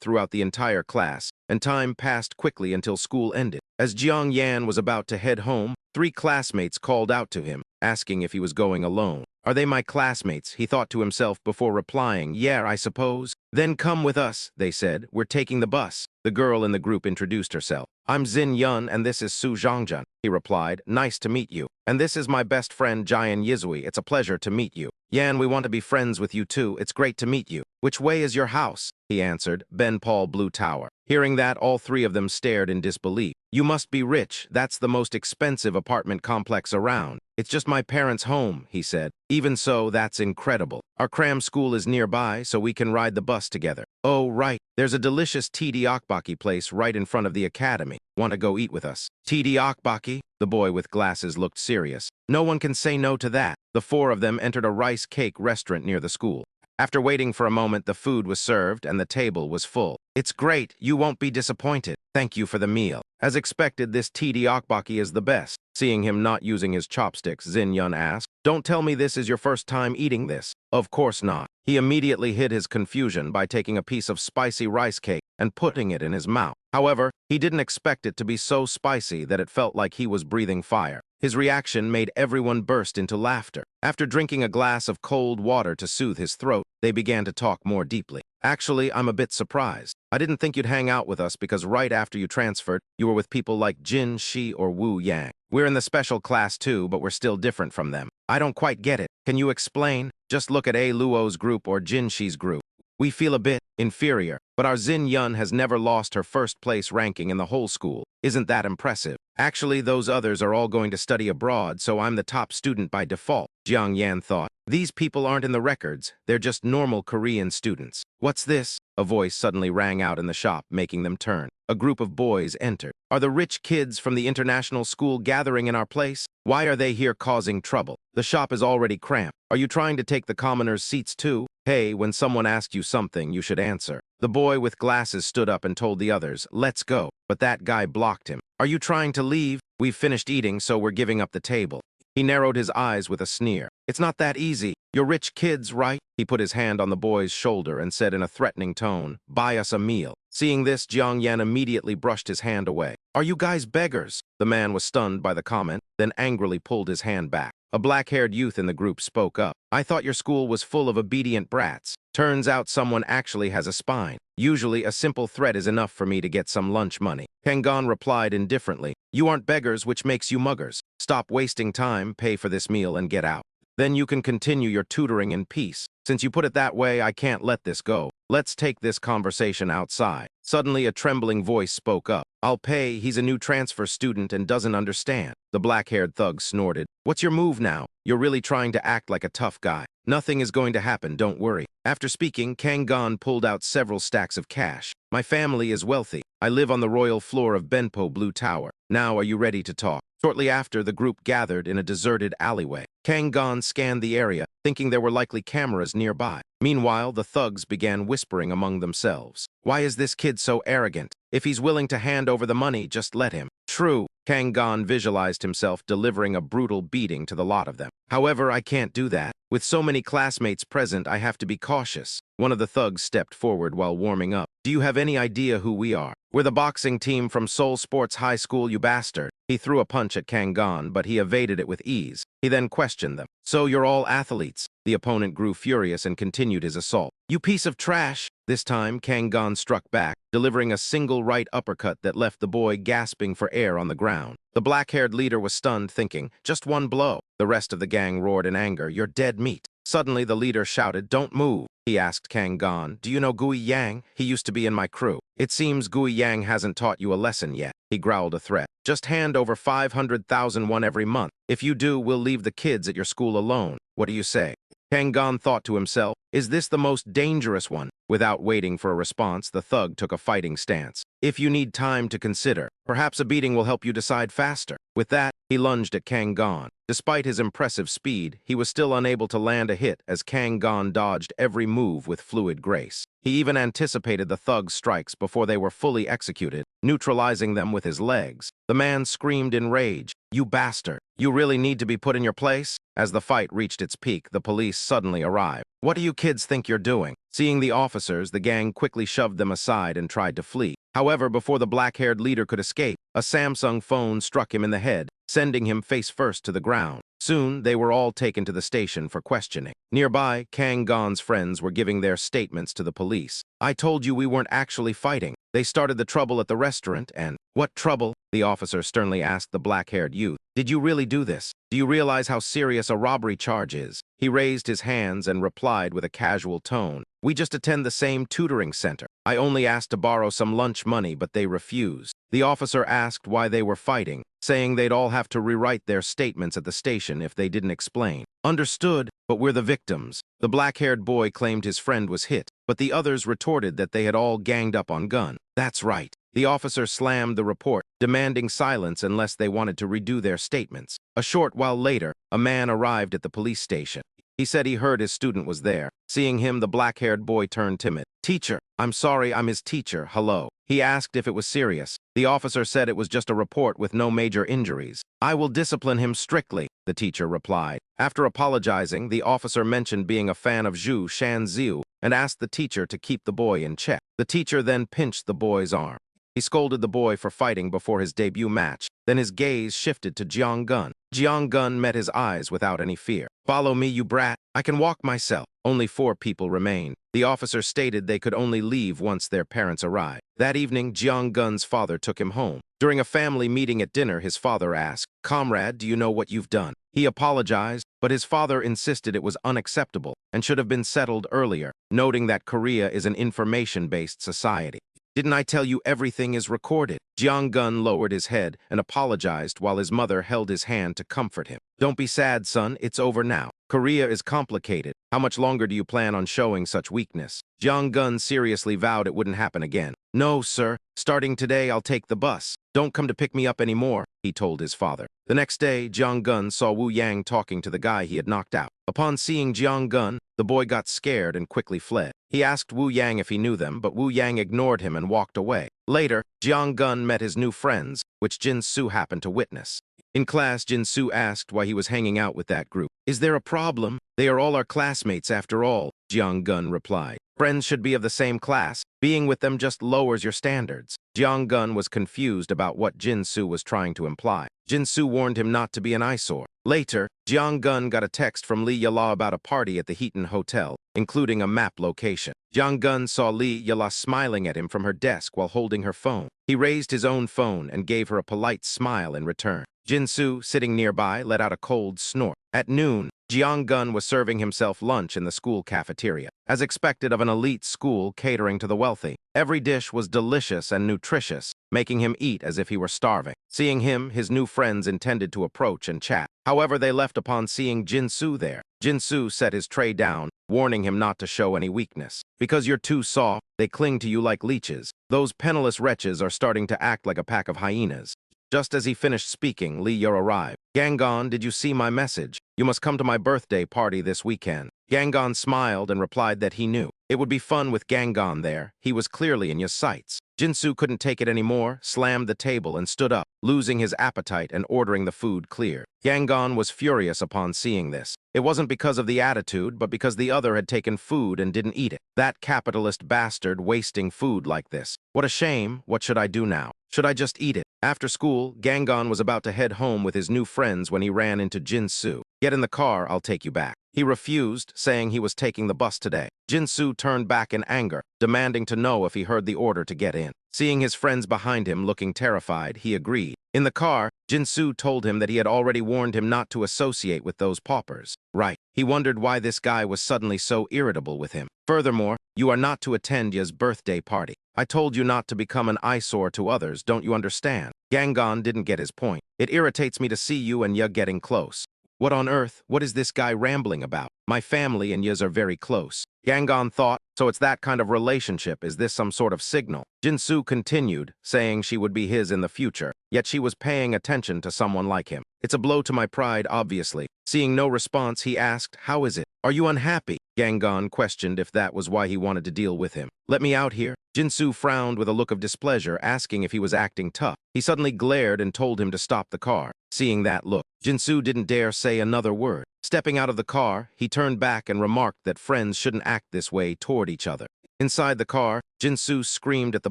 throughout the entire class, and time passed quickly until school ended. As Jiang Yan was about to head home, 3 classmates called out to him, asking if he was going alone. Are they my classmates? He thought to himself before replying, yeah, I suppose. Then come with us, they said. We're taking the bus. The girl in the group introduced herself. I'm Xin Yun, and this is Su Zhangzhen. He replied, nice to meet you. And this is my best friend, Jian Yizui. It's a pleasure to meet you. Yan, we want to be friends with you too. It's great to meet you. Which way is your house? He answered, Ben Paul Blue Tower. Hearing that, all 3 of them stared in disbelief. You must be rich. That's the most expensive apartment complex around. It's just my parents' home, he said. Even so, that's incredible. Our cram school is nearby, so we can ride the bus together. Oh, right. There's a delicious TD Okbaki place right in front of the academy. Want to go eat with us? TD Okbaki? The boy with glasses looked serious. No one can say no to that. The 4 of them entered a rice cake restaurant near the school. After waiting for a moment, the food was served and the table was full. It's great. You won't be disappointed. Thank you for the meal. As expected, this TD Okbaki is the best. Seeing him not using his chopsticks, Xin Yun asked, Don't tell me this is your first time eating this. Of course not. He immediately hid his confusion by taking a piece of spicy rice cake and putting it in his mouth. However, he didn't expect it to be so spicy that it felt like he was breathing fire. His reaction made everyone burst into laughter. After drinking a glass of cold water to soothe his throat, they began to talk more deeply. Actually, I'm a bit surprised. I didn't think you'd hang out with us because right after you transferred, you were with people like Jin, Shi, or Wu Yang. We're in the special class too, but we're still different from them. I don't quite get it. Can you explain? Just look at A. Luo's group or Jin Shi's group. We feel a bit inferior, but our Xin Yun has never lost her first place ranking in the whole school. Isn't that impressive? Actually, those others are all going to study abroad, so I'm the top student by default, Jiang Yan thought. These people aren't in the records, they're just normal Korean students. What's this? A voice suddenly rang out in the shop, making them turn. A group of boys entered. Are the rich kids from the international school gathering in our place? Why are they here causing trouble? The shop is already cramped. Are you trying to take the commoners' seats too? Hey, when someone asks you something, you should answer. The boy with glasses stood up and told the others, let's go. But that guy blocked him. Are you trying to leave? We've finished eating, so we're giving up the table. He narrowed his eyes with a sneer. It's not that easy. You're rich kids, right? He put his hand on the boy's shoulder and said in a threatening tone, buy us a meal. Seeing this, Jiang Yan immediately brushed his hand away. Are you guys beggars? The man was stunned by the comment, then angrily pulled his hand back. A black-haired youth in the group spoke up. I thought your school was full of obedient brats. Turns out someone actually has a spine. Usually, a simple threat is enough for me to get some lunch money. Kangon replied indifferently. You aren't beggars, which makes you muggers. Stop wasting time, pay for this meal, and get out. Then you can continue your tutoring in peace. Since you put it that way, I can't let this go. Let's take this conversation outside. Suddenly, a trembling voice spoke up. I'll pay. He's a new transfer student and doesn't understand. The black-haired thug snorted. What's your move now? You're really trying to act like a tough guy. Nothing is going to happen, don't worry. After speaking, Kangon pulled out several stacks of cash. My family is wealthy. I live on the royal floor of Benpo Blue Tower. Now are you ready to talk? Shortly after, the group gathered in a deserted alleyway. Kangon scanned the area, thinking there were likely cameras nearby. Meanwhile, the thugs began whispering among themselves. Why is this kid so arrogant? If he's willing to hand over the money, just let him. True. Kangon visualized himself delivering a brutal beating to the lot of them. However, I can't do that. With so many classmates present, I have to be cautious. One of the thugs stepped forward while warming up. Do you have any idea who we are? We're the boxing team from Seoul Sports High School, you bastard. He threw a punch at Kangon, but he evaded it with ease. He then questioned them. So you're all athletes? The opponent grew furious and continued his assault. You piece of trash! This time, Kangon struck back, delivering a single right uppercut that left the boy gasping for air on the ground. The black-haired leader was stunned, thinking, just one blow. The rest of the gang roared in anger, you're dead meat. Suddenly, the leader shouted, "Don't move." He asked Kang Gon, "Do you know Gui Yang? He used to be in my crew." "It seems Gui Yang hasn't taught you a lesson yet," he growled a threat. "Just hand over 500,000 won every month. If you do, we'll leave the kids at your school alone. What do you say?" Kang Gon thought to himself, "Is this the most dangerous one?" Without waiting for a response, the thug took a fighting stance. "If you need time to consider, perhaps a beating will help you decide faster." With that, he lunged at Kang Gon. Despite his impressive speed, he was still unable to land a hit as Kang Gon dodged every move with fluid grace. He even anticipated the thug's strikes before they were fully executed, neutralizing them with his legs. The man screamed in rage, "You bastard! You really need to be put in your place?" As the fight reached its peak, the police suddenly arrived. "What do you kids think you're doing?" Seeing the officers, the gang quickly shoved them aside and tried to flee. However, before the black-haired leader could escape, a Samsung phone struck him in the head, sending him face-first to the ground. Soon, they were all taken to the station for questioning. Nearby, Kang Gon's friends were giving their statements to the police. "I told you we weren't actually fighting. They started the trouble at the restaurant and—" "What trouble?" the officer sternly asked the black-haired youth. "Did you really do this? Do you realize how serious a robbery charge is?" He raised his hands and replied with a casual tone, "We just attend the same tutoring center. I only asked to borrow some lunch money, but they refused." The officer asked why they were fighting, saying they'd all have to rewrite their statements at the station if they didn't explain. "Understood, but we're the victims." The black-haired boy claimed his friend was hit, but the others retorted that they had all ganged up on Gun. "That's right." The officer slammed the report, demanding silence unless they wanted to redo their statements. A short while later, a man arrived at the police station. He said he heard his student was there. Seeing him, the black-haired boy turned timid. "Teacher, I'm sorry, I'm his teacher, hello." He asked if it was serious. The officer said it was just a report with no major injuries. "I will discipline him strictly," the teacher replied. After apologizing, the officer mentioned being a fan of Zhu Shanziu and asked the teacher to keep the boy in check. The teacher then pinched the boy's arm. He scolded the boy for fighting before his debut match. Then his gaze shifted to Jiang Gun. Jiang Gun met his eyes without any fear. "Follow me, you brat. I can walk myself." Only 4 people remained. The officer stated they could only leave once their parents arrived. That evening, Jiang Gun's father took him home. During a family meeting at dinner, his father asked, "Comrade, do you know what you've done?" He apologized, but his father insisted it was unacceptable and should have been settled earlier, noting that Korea is an information-based society. "Didn't I tell you everything is recorded?" Jiang Gun lowered his head and apologized while his mother held his hand to comfort him. "Don't be sad, son. It's over now. Korea is complicated. How much longer do you plan on showing such weakness?" Jiang Gun seriously vowed it wouldn't happen again. "No, sir. Starting today, I'll take the bus. Don't come to pick me up anymore," he told his father. The next day, Jiang Gun saw Wu Yang talking to the guy he had knocked out. Upon seeing Jiang Gun, the boy got scared and quickly fled. He asked Wu Yang if he knew them, but Wu Yang ignored him and walked away. Later, Jiang Gun met his new friends, which Jin Su happened to witness. In class, Jin Su asked why he was hanging out with that group. "Is there a problem? They are all our classmates after all," Jiang Gun replied. "Friends should be of the same class. Being with them just lowers your standards." Jiang Gun was confused about what Jin Su was trying to imply. Jin Su warned him not to be an eyesore. Later, Jiang Gun got a text from Li Yala about a party at the Heaton Hotel, including a map location. Jiang Gun saw Li Yala smiling at him from her desk while holding her phone. He raised his own phone and gave her a polite smile in return. Jin Su, sitting nearby, let out a cold snort. At noon, Jiang Gun was serving himself lunch in the school cafeteria. As expected of an elite school catering to the wealthy, every dish was delicious and nutritious, making him eat as if he were starving. Seeing him, his new friends intended to approach and chat. However, they left upon seeing Jin Su there. Jin Su set his tray down, warning him not to show any weakness. "Because you're too soft, they cling to you like leeches. Those penniless wretches are starting to act like a pack of hyenas." Just as he finished speaking, Li Yor arrived. "Gangon, did you see my message? You must come to my birthday party this weekend." Gangon smiled and replied that he knew. It would be fun with Gangon there. He was clearly in your sights. Jinsu couldn't take it anymore, slammed the table and stood up, losing his appetite and ordering the food cleared. Gangon was furious upon seeing this. It wasn't because of the attitude, but because the other had taken food and didn't eat it. That capitalist bastard wasting food like this. What a shame. What should I do now? Should I just eat it? After school, Gangon was about to head home with his new friends when he ran into Jinsu. "Get in the car, I'll take you back." He refused, saying he was taking the bus today. Jinsu turned back in anger, demanding to know if he heard the order to get in. Seeing his friends behind him looking terrified, he agreed. In the car, Jinsu told him that he had already warned him not to associate with those paupers. Right. He wondered why this guy was suddenly so irritable with him. Furthermore, you are not to attend Ya's birthday party. I told you not to become an eyesore to others, don't you understand? Gangon didn't get his point. It irritates me to see you and Ya getting close. What on earth? What is this guy rambling about? My family and Yas are very close. Gangon thought, so it's that kind of relationship. Is this some sort of signal? Jinsu continued, saying she would be his in the future, yet she was paying attention to someone like him. It's a blow to my pride, obviously. Seeing no response, he asked, how is it? Are you unhappy? Gangon questioned if that was why he wanted to deal with him. Let me out here. Jinsu frowned with a look of displeasure, asking if he was acting tough. He suddenly glared and told him to stop the car. Seeing that look, Jinsu didn't dare say another word. Stepping out of the car, he turned back and remarked that friends shouldn't act this way toward each other. Inside the car, Jinsu screamed at the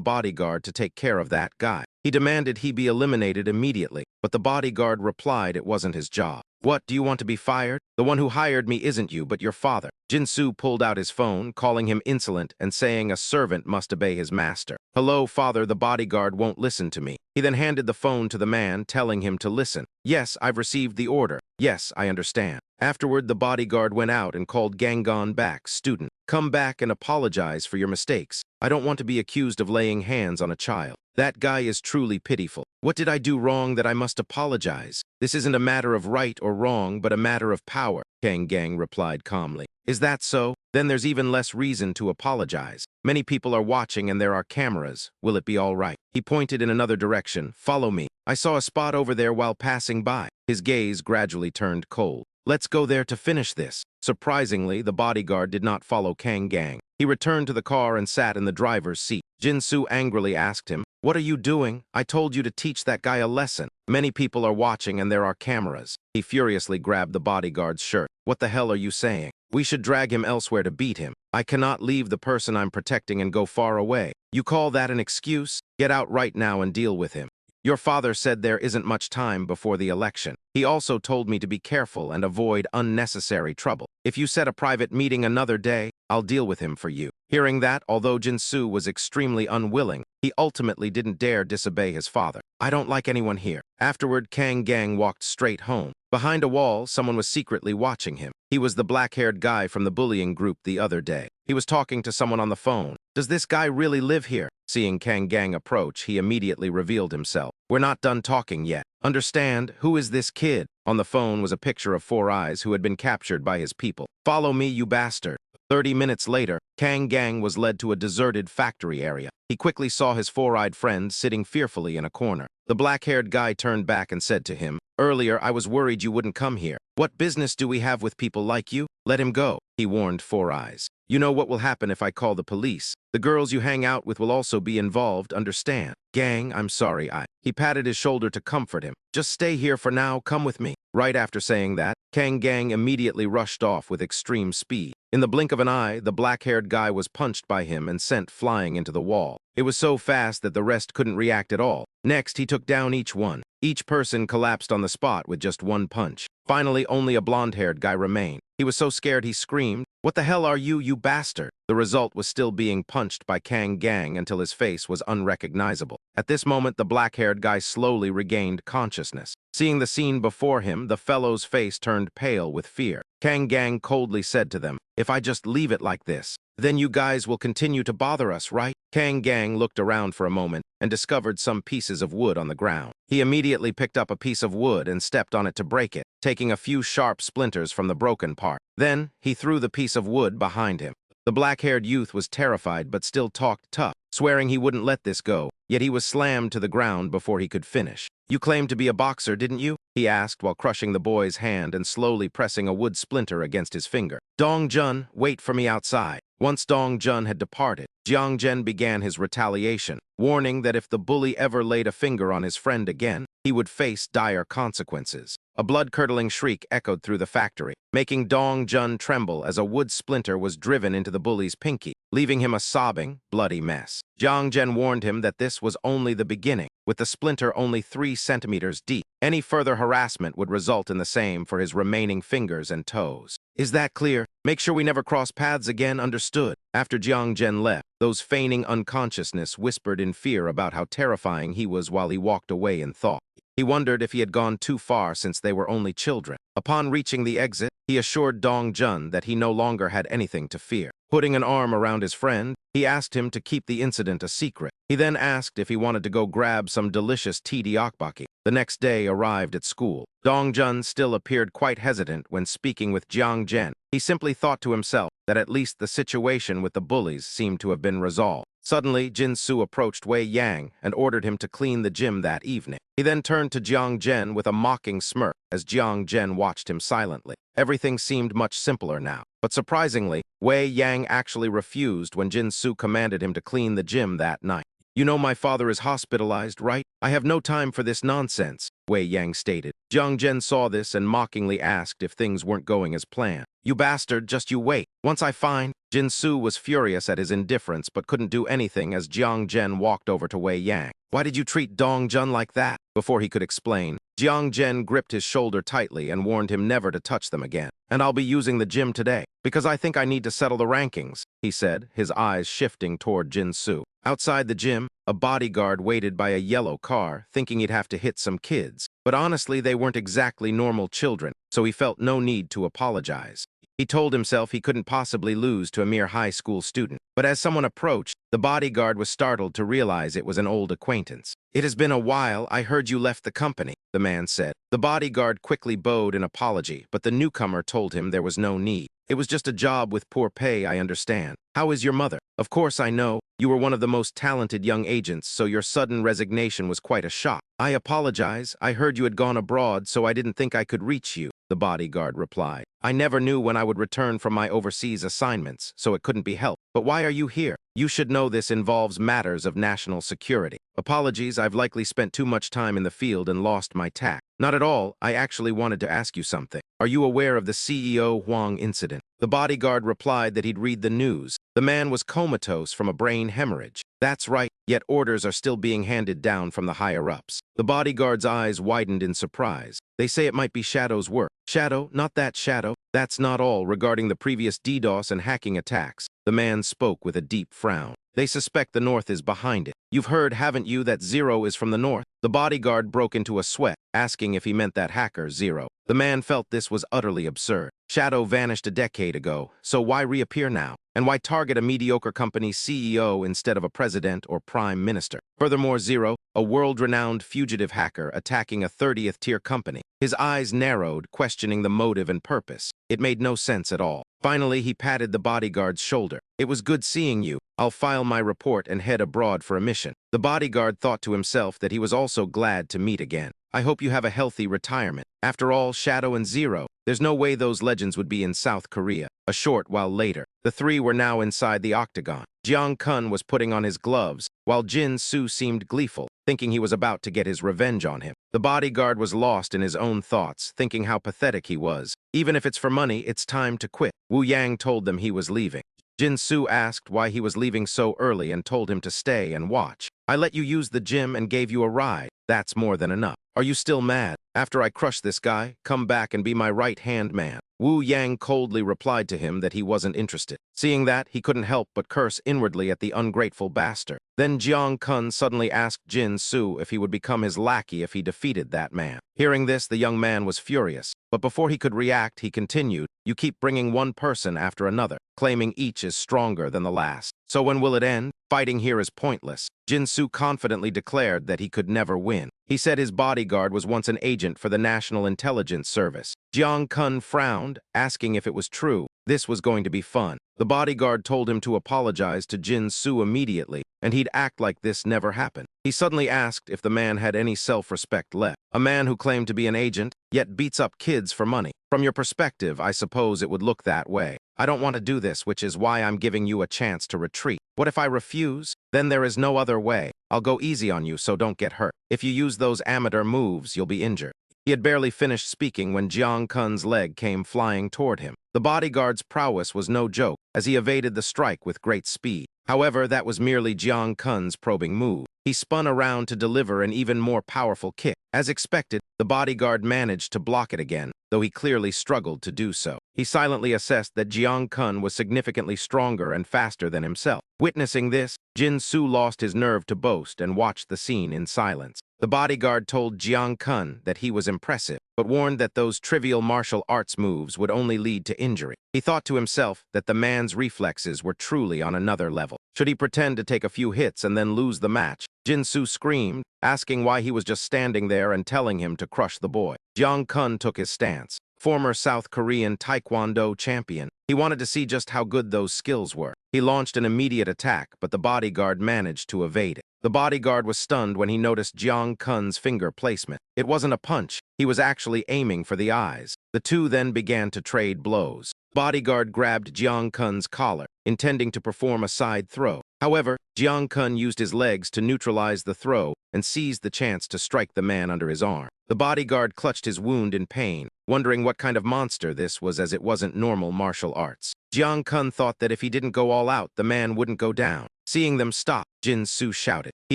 bodyguard to take care of that guy. He demanded he be eliminated immediately, but the bodyguard replied it wasn't his job. What, do you want to be fired? The one who hired me isn't you, but your father. Jinsu pulled out his phone, calling him insolent and saying a servant must obey his master. Hello, father, the bodyguard won't listen to me. He then handed the phone to the man, telling him to listen. Yes, I've received the order. Yes, I understand. Afterward, the bodyguard went out and called Gangon back. Student, come back and apologize for your mistakes. I don't want to be accused of laying hands on a child. That guy is truly pitiful. What did I do wrong that I must apologize? This isn't a matter of right or wrong, but a matter of power, Gangon replied calmly. Is that so? Then there's even less reason to apologize. Many people are watching and there are cameras. Will it be all right? He pointed in another direction. Follow me. I saw a spot over there while passing by. His gaze gradually turned cold. Let's go there to finish this. Surprisingly, the bodyguard did not follow Gangon. He returned to the car and sat in the driver's seat. Jinsu angrily asked him, what are you doing? I told you to teach that guy a lesson. Many people are watching and there are cameras. He furiously grabbed the bodyguard's shirt. What the hell are you saying? We should drag him elsewhere to beat him. I cannot leave the person I'm protecting and go far away. You call that an excuse? Get out right now and deal with him. Your father said there isn't much time before the election. He also told me to be careful and avoid unnecessary trouble. If you set a private meeting another day, I'll deal with him for you. Hearing that, although Jinsu was extremely unwilling, he ultimately didn't dare disobey his father. I don't like anyone here. Afterward, Gangon walked straight home. Behind a wall, someone was secretly watching him. He was the black-haired guy from the bullying group the other day. He was talking to someone on the phone. Does this guy really live here? Seeing Gangon approach, he immediately revealed himself. We're not done talking yet. Understand, who is this kid? On the phone was a picture of Four Eyes who had been captured by his people. Follow me, you bastard. 30 minutes later, Gangon was led to a deserted factory area. He quickly saw his four-eyed friend sitting fearfully in a corner. The black-haired guy turned back and said to him, earlier I was worried you wouldn't come here. What business do we have with people like you? Let him go, he warned Four Eyes. You know what will happen if I call the police. The girls you hang out with will also be involved, understand? Gang, I'm sorry, He patted his shoulder to comfort him. Just stay here for now, come with me. Right after saying that, Gangon immediately rushed off with extreme speed. In the blink of an eye, the black-haired guy was punched by him and sent flying into the wall. It was so fast that the rest couldn't react at all. Next, he took down each one. Each person collapsed on the spot with just one punch. Finally, only a blonde-haired guy remained. He was so scared he screamed, "What the hell are you, you bastard?" The result was still being punched by Gangon until his face was unrecognizable. At this moment, the black-haired guy slowly regained consciousness. Seeing the scene before him, the fellow's face turned pale with fear. Gangon coldly said to them, "If I just leave it like this, then you guys will continue to bother us, right?" Gangon looked around for a moment and discovered some pieces of wood on the ground. He immediately picked up a piece of wood and stepped on it to break it, taking a few sharp splinters from the broken part. Then, he threw the piece of wood behind him. The black-haired youth was terrified but still talked tough, swearing he wouldn't let this go, yet he was slammed to the ground before he could finish. "You claimed to be a boxer, didn't you?" he asked while crushing the boy's hand and slowly pressing a wood splinter against his finger. "Dong Jun, wait for me outside." Once Dong Jun had departed, Jiang Zhen began his retaliation, warning that if the bully ever laid a finger on his friend again, he would face dire consequences. A blood-curdling shriek echoed through the factory, making Dong Jun tremble as a wood splinter was driven into the bully's pinky, leaving him a sobbing, bloody mess. Jiang Zhen warned him that this was only the beginning, with the splinter only 3 centimeters deep. Any further harassment would result in the same for his remaining fingers and toes. Is that clear? Make sure we never cross paths again, understood? After Jiang Zhen left, those feigning unconsciousness whispered in fear about how terrifying he was while he walked away in thought. He wondered if he had gone too far since they were only children. Upon reaching the exit, he assured Dong Jun that he no longer had anything to fear. Putting an arm around his friend, he asked him to keep the incident a secret. He then asked if he wanted to go grab some delicious tteokbokki. The next day arrived at school. Dong Jun still appeared quite hesitant when speaking with Jiang Zhen. He simply thought to himself that at least the situation with the bullies seemed to have been resolved. Suddenly, Jin Su approached Wei Yang and ordered him to clean the gym that evening. He then turned to Jiang Zhen with a mocking smirk as Jiang Zhen watched him silently. Everything seemed much simpler now. But surprisingly, Wei Yang actually refused when Jin Su commanded him to clean the gym that night. "You know my father is hospitalized, right? I have no time for this nonsense," Wei Yang stated. Jiang Zhen saw this and mockingly asked if things weren't going as planned. "You bastard, just you wait. Once I find..." Jin Su was furious at his indifference but couldn't do anything as Jiang Zhen walked over to Wei Yang. "Why did you treat Dong Jun like that?" Before he could explain, Jiang Zhen gripped his shoulder tightly and warned him never to touch them again. "And I'll be using the gym today, because I think I need to settle the rankings," he said, his eyes shifting toward Jin Su. Outside the gym, a bodyguard waited by a yellow car, thinking he'd have to hit some kids. But honestly, they weren't exactly normal children, so he felt no need to apologize. He told himself he couldn't possibly lose to a mere high school student. But as someone approached, the bodyguard was startled to realize it was an old acquaintance. "It has been a while. I heard you left the company," the man said. The bodyguard quickly bowed in apology, but the newcomer told him there was no need. "It was just a job with poor pay, I understand. How is your mother?" "Of course I know. You were one of the most talented young agents, so your sudden resignation was quite a shock." "I apologize. I heard you had gone abroad, so I didn't think I could reach you," the bodyguard replied. "I never knew when I would return from my overseas assignments, so it couldn't be helped. But why are you here? You should know this involves matters of national security." "Apologies, I've likely spent too much time in the field and lost my tact." "Not at all. I actually wanted to ask you something. Are you aware of the CEO Huang incident?" The bodyguard replied that he'd read the news. The man was comatose from a brain hemorrhage. "That's right, yet orders are still being handed down from the higher-ups." The bodyguard's eyes widened in surprise. "They say it might be Shadow's work." "Shadow? Not that Shadow. That's not all regarding the previous DDoS and hacking attacks." The man spoke with a deep frown. "They suspect the North is behind it. You've heard, haven't you, that Zero is from the North?" The bodyguard broke into a sweat, asking if he meant that hacker, Zero. The man felt this was utterly absurd. Shadow vanished a decade ago, so why reappear now? And why target a mediocre company's CEO instead of a president or prime minister? Furthermore, Zero, a world-renowned fugitive hacker attacking a 30th-tier company. His eyes narrowed, questioning the motive and purpose. It made no sense at all. Finally, he patted the bodyguard's shoulder. "It was good seeing you. I'll file my report and head abroad for a mission." The bodyguard thought to himself that he was also glad to meet again. "I hope you have a healthy retirement. After all, Shadow and Zero, there's no way those legends would be in South Korea." A short while later, the three were now inside the octagon. Jiang Kun was putting on his gloves, while Jin Su seemed gleeful, thinking he was about to get his revenge on him. The bodyguard was lost in his own thoughts, thinking how pathetic he was. Even if it's for money, it's time to quit. Wu Yang told them he was leaving. Jin Su asked why he was leaving so early and told him to stay and watch. "I let you use the gym and gave you a ride. That's more than enough. Are you still mad? After I crush this guy, come back and be my right-hand man." Wu Yang coldly replied to him that he wasn't interested. Seeing that, he couldn't help but curse inwardly at the ungrateful bastard. Then Jiang Kun suddenly asked Jin Su if he would become his lackey if he defeated that man. Hearing this, the young man was furious. But before he could react, he continued, "You keep bringing one person after another, claiming each is stronger than the last. So when will it end? Fighting here is pointless." Jin Su confidently declared that he could never win. He said his bodyguard was once an agent for the National Intelligence Service. Jiang Kun frowned, asking if it was true. This was going to be fun. The bodyguard told him to apologize to Jin Su immediately, and he'd act like this never happened. He suddenly asked if the man had any self-respect left. A man who claimed to be an agent, yet beats up kids for money. From your perspective, I suppose it would look that way. I don't want to do this, which is why I'm giving you a chance to retreat. What if I refuse? Then there is no other way. I'll go easy on you, so don't get hurt. If you use those amateur moves, you'll be injured. He had barely finished speaking when Jiang Kun's leg came flying toward him. The bodyguard's prowess was no joke, as he evaded the strike with great speed. However, that was merely Jiang Kun's probing move. He spun around to deliver an even more powerful kick. As expected, the bodyguard managed to block it again, though he clearly struggled to do so. He silently assessed that Jiang Kun was significantly stronger and faster than himself. Witnessing this, Jin Su lost his nerve to boast and watched the scene in silence. The bodyguard told Jiang Kun that he was impressive, but warned that those trivial martial arts moves would only lead to injury. He thought to himself that the man's reflexes were truly on another level. Should he pretend to take a few hits and then lose the match? Jin Su screamed, asking why he was just standing there and telling him to crush the boy. Jiang Kun took his stance. Former South Korean Taekwondo champion. He wanted to see just how good those skills were. He launched an immediate attack, but the bodyguard managed to evade it. The bodyguard was stunned when he noticed Jiang Kun's finger placement. It wasn't a punch. He was actually aiming for the eyes. The two then began to trade blows. Bodyguard grabbed Jiang Kun's collar, intending to perform a side throw. However, Jiang Kun used his legs to neutralize the throw and seized the chance to strike the man under his arm. The bodyguard clutched his wound in pain, wondering what kind of monster this was, as it wasn't normal martial arts. Jiang Kun thought that if he didn't go all out, the man wouldn't go down. Seeing them stop, Jin Su shouted. He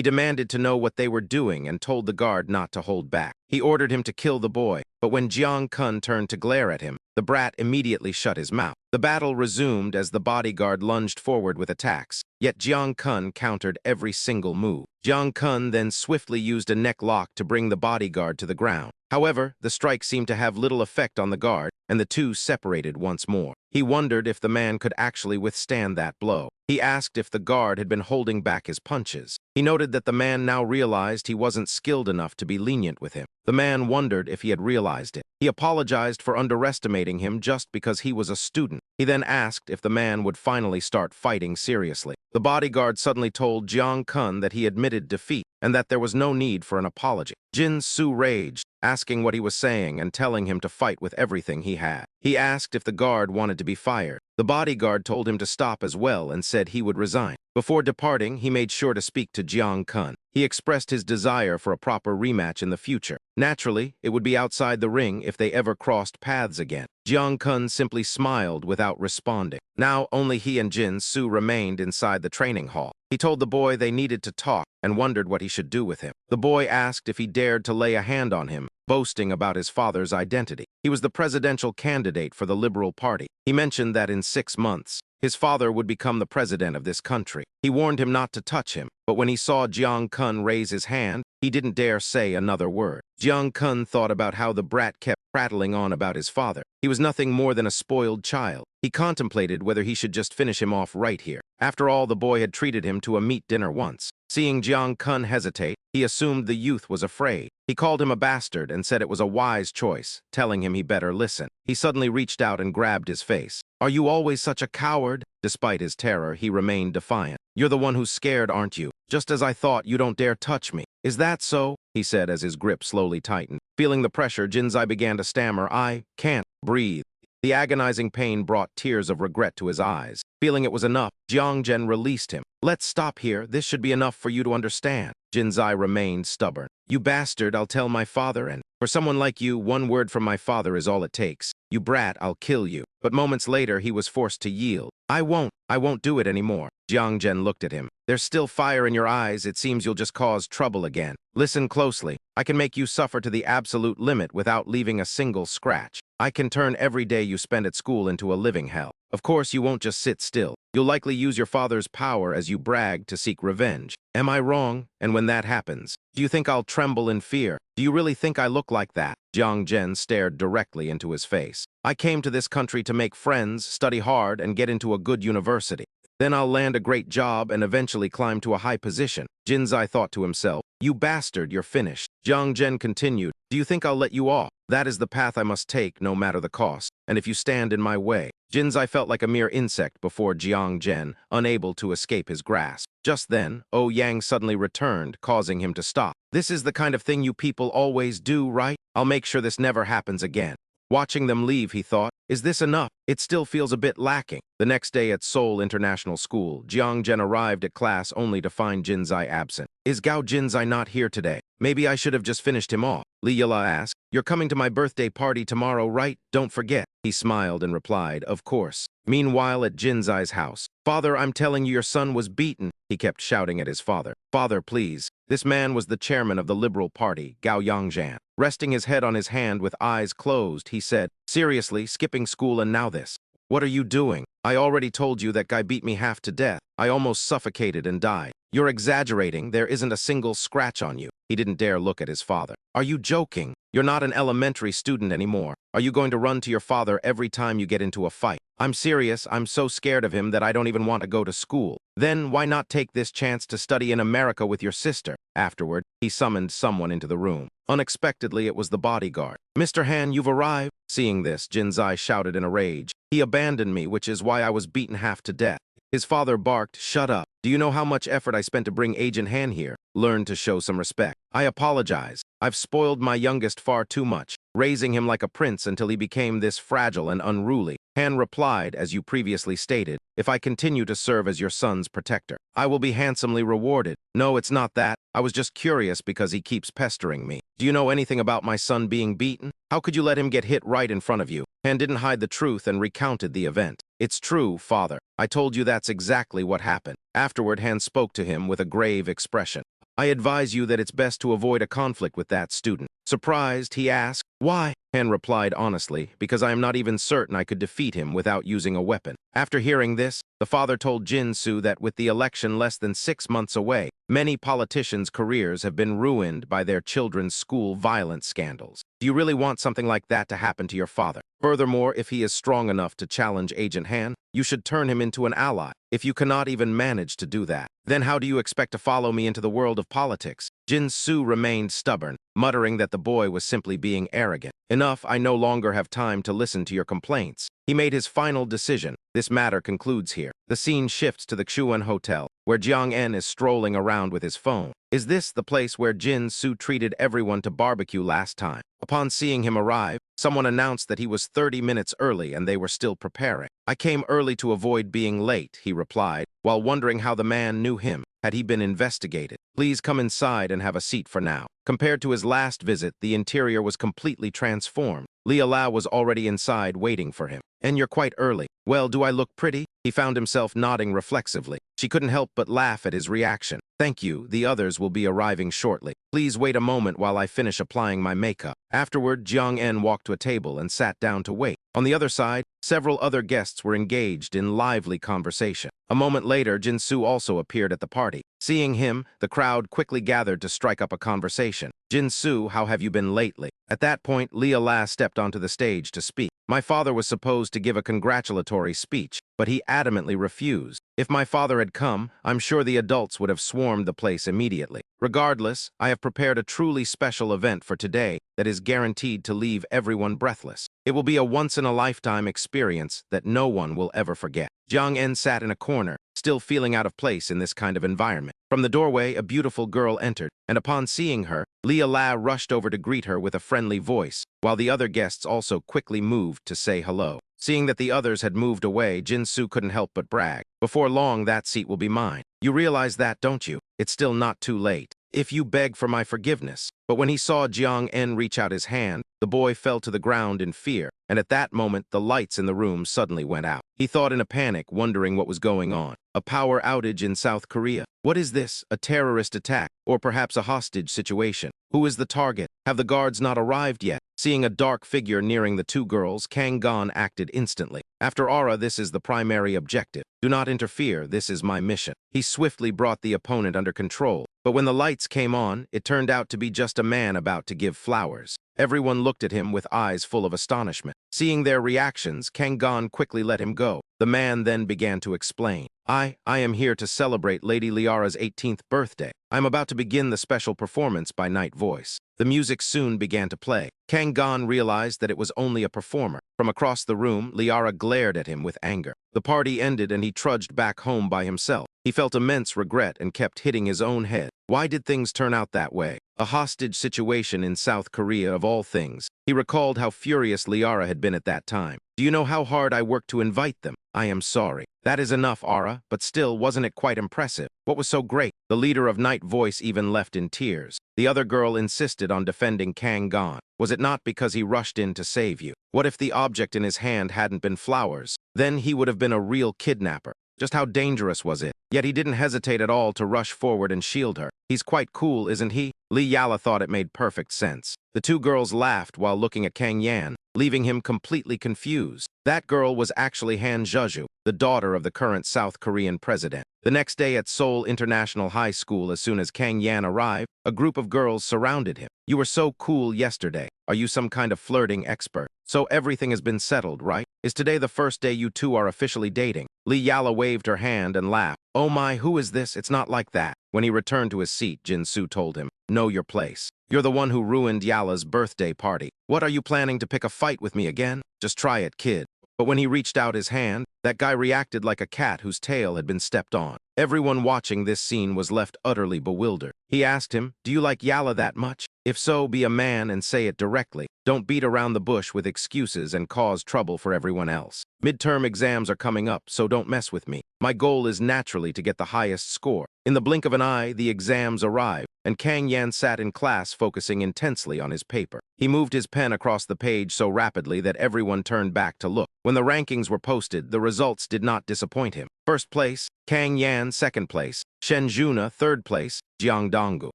demanded to know what they were doing and told the guard not to hold back. He ordered him to kill the boy, but when Jiang Kun turned to glare at him, the brat immediately shut his mouth. The battle resumed as the bodyguard lunged forward with attacks, yet Jiang Kun countered every single move. Jiang Kun then swiftly used a neck lock to bring the bodyguard to the ground. However, the strike seemed to have little effect on the guard, and the two separated once more. He wondered if the man could actually withstand that blow. He asked if the guard had been holding back his punches. He noted that the man now realized he wasn't skilled enough to be lenient with him. The man wondered if he had realized it. He apologized for underestimating him just because he was a student. He then asked if the man would finally start fighting seriously. The bodyguard suddenly told Jiang Kun that he admitted defeat and that there was no need for an apology. Jin Su raged, asking what he was saying and telling him to fight with everything he had. He asked if the guard wanted to be fired. The bodyguard told him to stop as well and said he would resign. Before departing, he made sure to speak to Jiang Kun. He expressed his desire for a proper rematch in the future. Naturally, it would be outside the ring if they ever crossed paths again. Jiang Kun simply smiled without responding. Now, only he and Jin Su remained inside the training hall. He told the boy they needed to talk and wondered what he should do with him. The boy asked if he dared to lay a hand on him, boasting about his father's identity. He was the presidential candidate for the Liberal Party. He mentioned that in 6 months, his father would become the president of this country. He warned him not to touch him, but when he saw Jiang Kun raise his hand, he didn't dare say another word. Jiang Kun thought about how the brat kept prattling on about his father. He was nothing more than a spoiled child. He contemplated whether he should just finish him off right here. After all, the boy had treated him to a meat dinner once. Seeing Jiang Kun hesitate, he assumed the youth was afraid. He called him a bastard and said it was a wise choice, telling him he better listen. He suddenly reached out and grabbed his face. "Are you always such a coward?" Despite his terror, he remained defiant. "You're the one who's scared, aren't you? Just as I thought, you don't dare touch me." "Is that so?" he said as his grip slowly tightened. Feeling the pressure, Jinzai began to stammer, "I can't breathe." The agonizing pain brought tears of regret to his eyes. Feeling it was enough, Jiangzhen released him. "Let's stop here. This should be enough for you to understand." Jinzai remained stubborn. "You bastard, I'll tell my father, and for someone like you, one word from my father is all it takes. You brat, I'll kill you." But moments later, he was forced to yield. I won't do it anymore." Jiangzhen looked at him. "There's still fire in your eyes. It seems you'll just cause trouble again. Listen closely. I can make you suffer to the absolute limit without leaving a single scratch. I can turn every day you spend at school into a living hell. Of course, you won't just sit still. You'll likely use your father's power as you brag to seek revenge. Am I wrong? And when that happens, do you think I'll tremble in fear? Do you really think I look like that?" Jiang Zhen stared directly into his face. "I came to this country to make friends, study hard, and get into a good university. Then I'll land a great job and eventually climb to a high position." Jinzai thought to himself, "You bastard, you're finished." Jiang Zhen continued, "Do you think I'll let you off? That is the path I must take, no matter the cost. And if you stand in my way..." Jinzai felt like a mere insect before Jiang Zhen, unable to escape his grasp. Just then, Oh Yang suddenly returned, causing him to stop. "This is the kind of thing you people always do, right? I'll make sure this never happens again." Watching them leave, he thought, is this enough? It still feels a bit lacking. The next day at Seoul International School, Jiang Zhen arrived at class only to find Jinzai absent. Is Gao Jinzai not here today? Maybe I should have just finished him off. Li Yala asked, you're coming to my birthday party tomorrow, right? Don't forget. He smiled and replied, of course. Meanwhile, at Jinzai's house, Father, I'm telling you your son was beaten. He kept shouting at his father. Father, please. This man was the chairman of the Liberal Party, Gao Yangzhan. Resting his head on his hand with eyes closed, he said, seriously, skipping school and now this. What are you doing? I already told you that guy beat me half to death. I almost suffocated and died. You're exaggerating. There isn't a single scratch on you. He didn't dare look at his father. Are you joking? You're not an elementary student anymore. Are you going to run to your father every time you get into a fight? I'm serious. I'm so scared of him that I don't even want to go to school. Then why not take this chance to study in America with your sister? Afterward, he summoned someone into the room. Unexpectedly, it was the bodyguard. Mr. Han, you've arrived. Seeing this, Jinzai shouted in a rage. He abandoned me, which is why I was beaten half to death. His father barked, shut up. Do you know how much effort I spent to bring Agent Han here? Learn to show some respect. I apologize. I've spoiled my youngest far too much, raising him like a prince until he became this fragile and unruly. Han replied, as you previously stated, if I continue to serve as your son's protector, I will be handsomely rewarded. No, it's not that. I was just curious because he keeps pestering me. Do you know anything about my son being beaten? How could you let him get hit right in front of you? Han didn't hide the truth and recounted the event. It's true, father. I told you that's exactly what happened. Afterward, Han spoke to him with a grave expression. I advise you that it's best to avoid a conflict with that student. Surprised, he asked, why? Han replied honestly, because I am not even certain I could defeat him without using a weapon. After hearing this, the father told Jin-soo that with the election less than 6 months away, many politicians' careers have been ruined by their children's school violence scandals. Do you really want something like that to happen to your father? Furthermore, if he is strong enough to challenge Agent Han, you should turn him into an ally. If you cannot even manage to do that, then how do you expect to follow me into the world of politics? Jin-soo remained stubborn, muttering that the boy was simply being arrogant. Enough, I no longer have time to listen to your complaints. He made his final decision. This matter concludes here. The scene shifts to the Xuan Hotel, where Jiang En is strolling around with his phone. Is this the place where Jin-soo treated everyone to barbecue last time? Upon seeing him arrive, someone announced that he was 30 minutes early and they were still preparing. I came early to avoid being late, he replied, while wondering how the man knew him. Had he been investigated? Please come inside and have a seat for now. Compared to his last visit, the interior was completely transformed. Lia Lau was already inside waiting for him. And you're quite early. Well, do I look pretty? He found himself nodding reflexively. She couldn't help but laugh at his reaction. Thank you, the others will be arriving shortly. Please wait a moment while I finish applying my makeup. Afterward, Jiang En walked to a table and sat down to wait. On the other side, several other guests were engaged in lively conversation. A moment later, Jin-soo also appeared at the party. Seeing him, the crowd quickly gathered to strike up a conversation. Jin-soo, how have you been lately? At that point, Lia La stepped onto the stage to speak. My father was supposed to give a congratulatory speech, but he adamantly refused. If my father had come, I'm sure the adults would have swarmed the place immediately. Regardless, I have prepared a truly special event for today that is guaranteed to leave everyone breathless. It will be a once-in-a-lifetime experience that no one will ever forget. Jiang En sat in a corner, still feeling out of place in this kind of environment. From the doorway, a beautiful girl entered, and upon seeing her, Lia La rushed over to greet her with a friendly voice, while the other guests also quickly moved to say hello. Seeing that the others had moved away, Jin-soo couldn't help but brag. Before long, that seat will be mine. You realize that, don't you? It's still not too late. If you beg for my forgiveness. But when he saw Jiang En reach out his hand, the boy fell to the ground in fear, and at that moment, the lights in the room suddenly went out. He thought in a panic, wondering what was going on. A power outage in South Korea. What is this? A terrorist attack? Or perhaps a hostage situation? Who is the target? Have the guards not arrived yet? Seeing a dark figure nearing the two girls, Kang Gon acted instantly. After Aura, this is the primary objective. Do not interfere, this is my mission. He swiftly brought the opponent under control. But when the lights came on, it turned out to be just a man about to give flowers. Everyone looked at him with eyes full of astonishment. Seeing their reactions, Kang Gon quickly let him go. The man then began to explain. I am here to celebrate Lady Liara's 18th birthday. I am about to begin the special performance by Night Voice. The music soon began to play. Kang Gon realized that it was only a performer. From across the room, Liara glared at him with anger. The party ended and he trudged back home by himself. He felt immense regret and kept hitting his own head. Why did things turn out that way? A hostage situation in South Korea of all things. He recalled how furious Liara had been at that time. Do you know how hard I worked to invite them? I am sorry. That is enough, Ara, but still, wasn't it quite impressive? What was so great? The leader of Night Voice even left in tears. The other girl insisted on defending Kang Gon. Was it not because he rushed in to save you? What if the object in his hand hadn't been flowers? Then he would have been a real kidnapper. Just how dangerous was it? Yet he didn't hesitate at all to rush forward and shield her. He's quite cool, isn't he? Li Yala thought it made perfect sense. The two girls laughed while looking at Kang Yan, leaving him completely confused. That girl was actually Han Jeju, the daughter of the current South Korean president. The next day at Seoul International High School, as soon as Kang Yan arrived, a group of girls surrounded him. You were so cool yesterday. Are you some kind of flirting expert? So everything has been settled, right? Is today the first day you two are officially dating? Li Yala waved her hand and laughed. Oh my, who is this? It's not like that. When he returned to his seat, Jin-soo told him, know your place. You're the one who ruined Yala's birthday party. What, are you planning to pick a fight with me again? Just try it, kid. But when he reached out his hand, that guy reacted like a cat whose tail had been stepped on. Everyone watching this scene was left utterly bewildered. He asked him, do you like Yala that much? If so, be a man and say it directly. Don't beat around the bush with excuses and cause trouble for everyone else. Midterm exams are coming up, so don't mess with me. My goal is naturally to get the highest score. In the blink of an eye, the exams arrived, and Kang Yan sat in class focusing intensely on his paper. He moved his pen across the page so rapidly that everyone turned back to look. When the rankings were posted, the results did not disappoint him. First place, Kang Yan. Second place, Shen Juna. Third place, Jiang Donggu.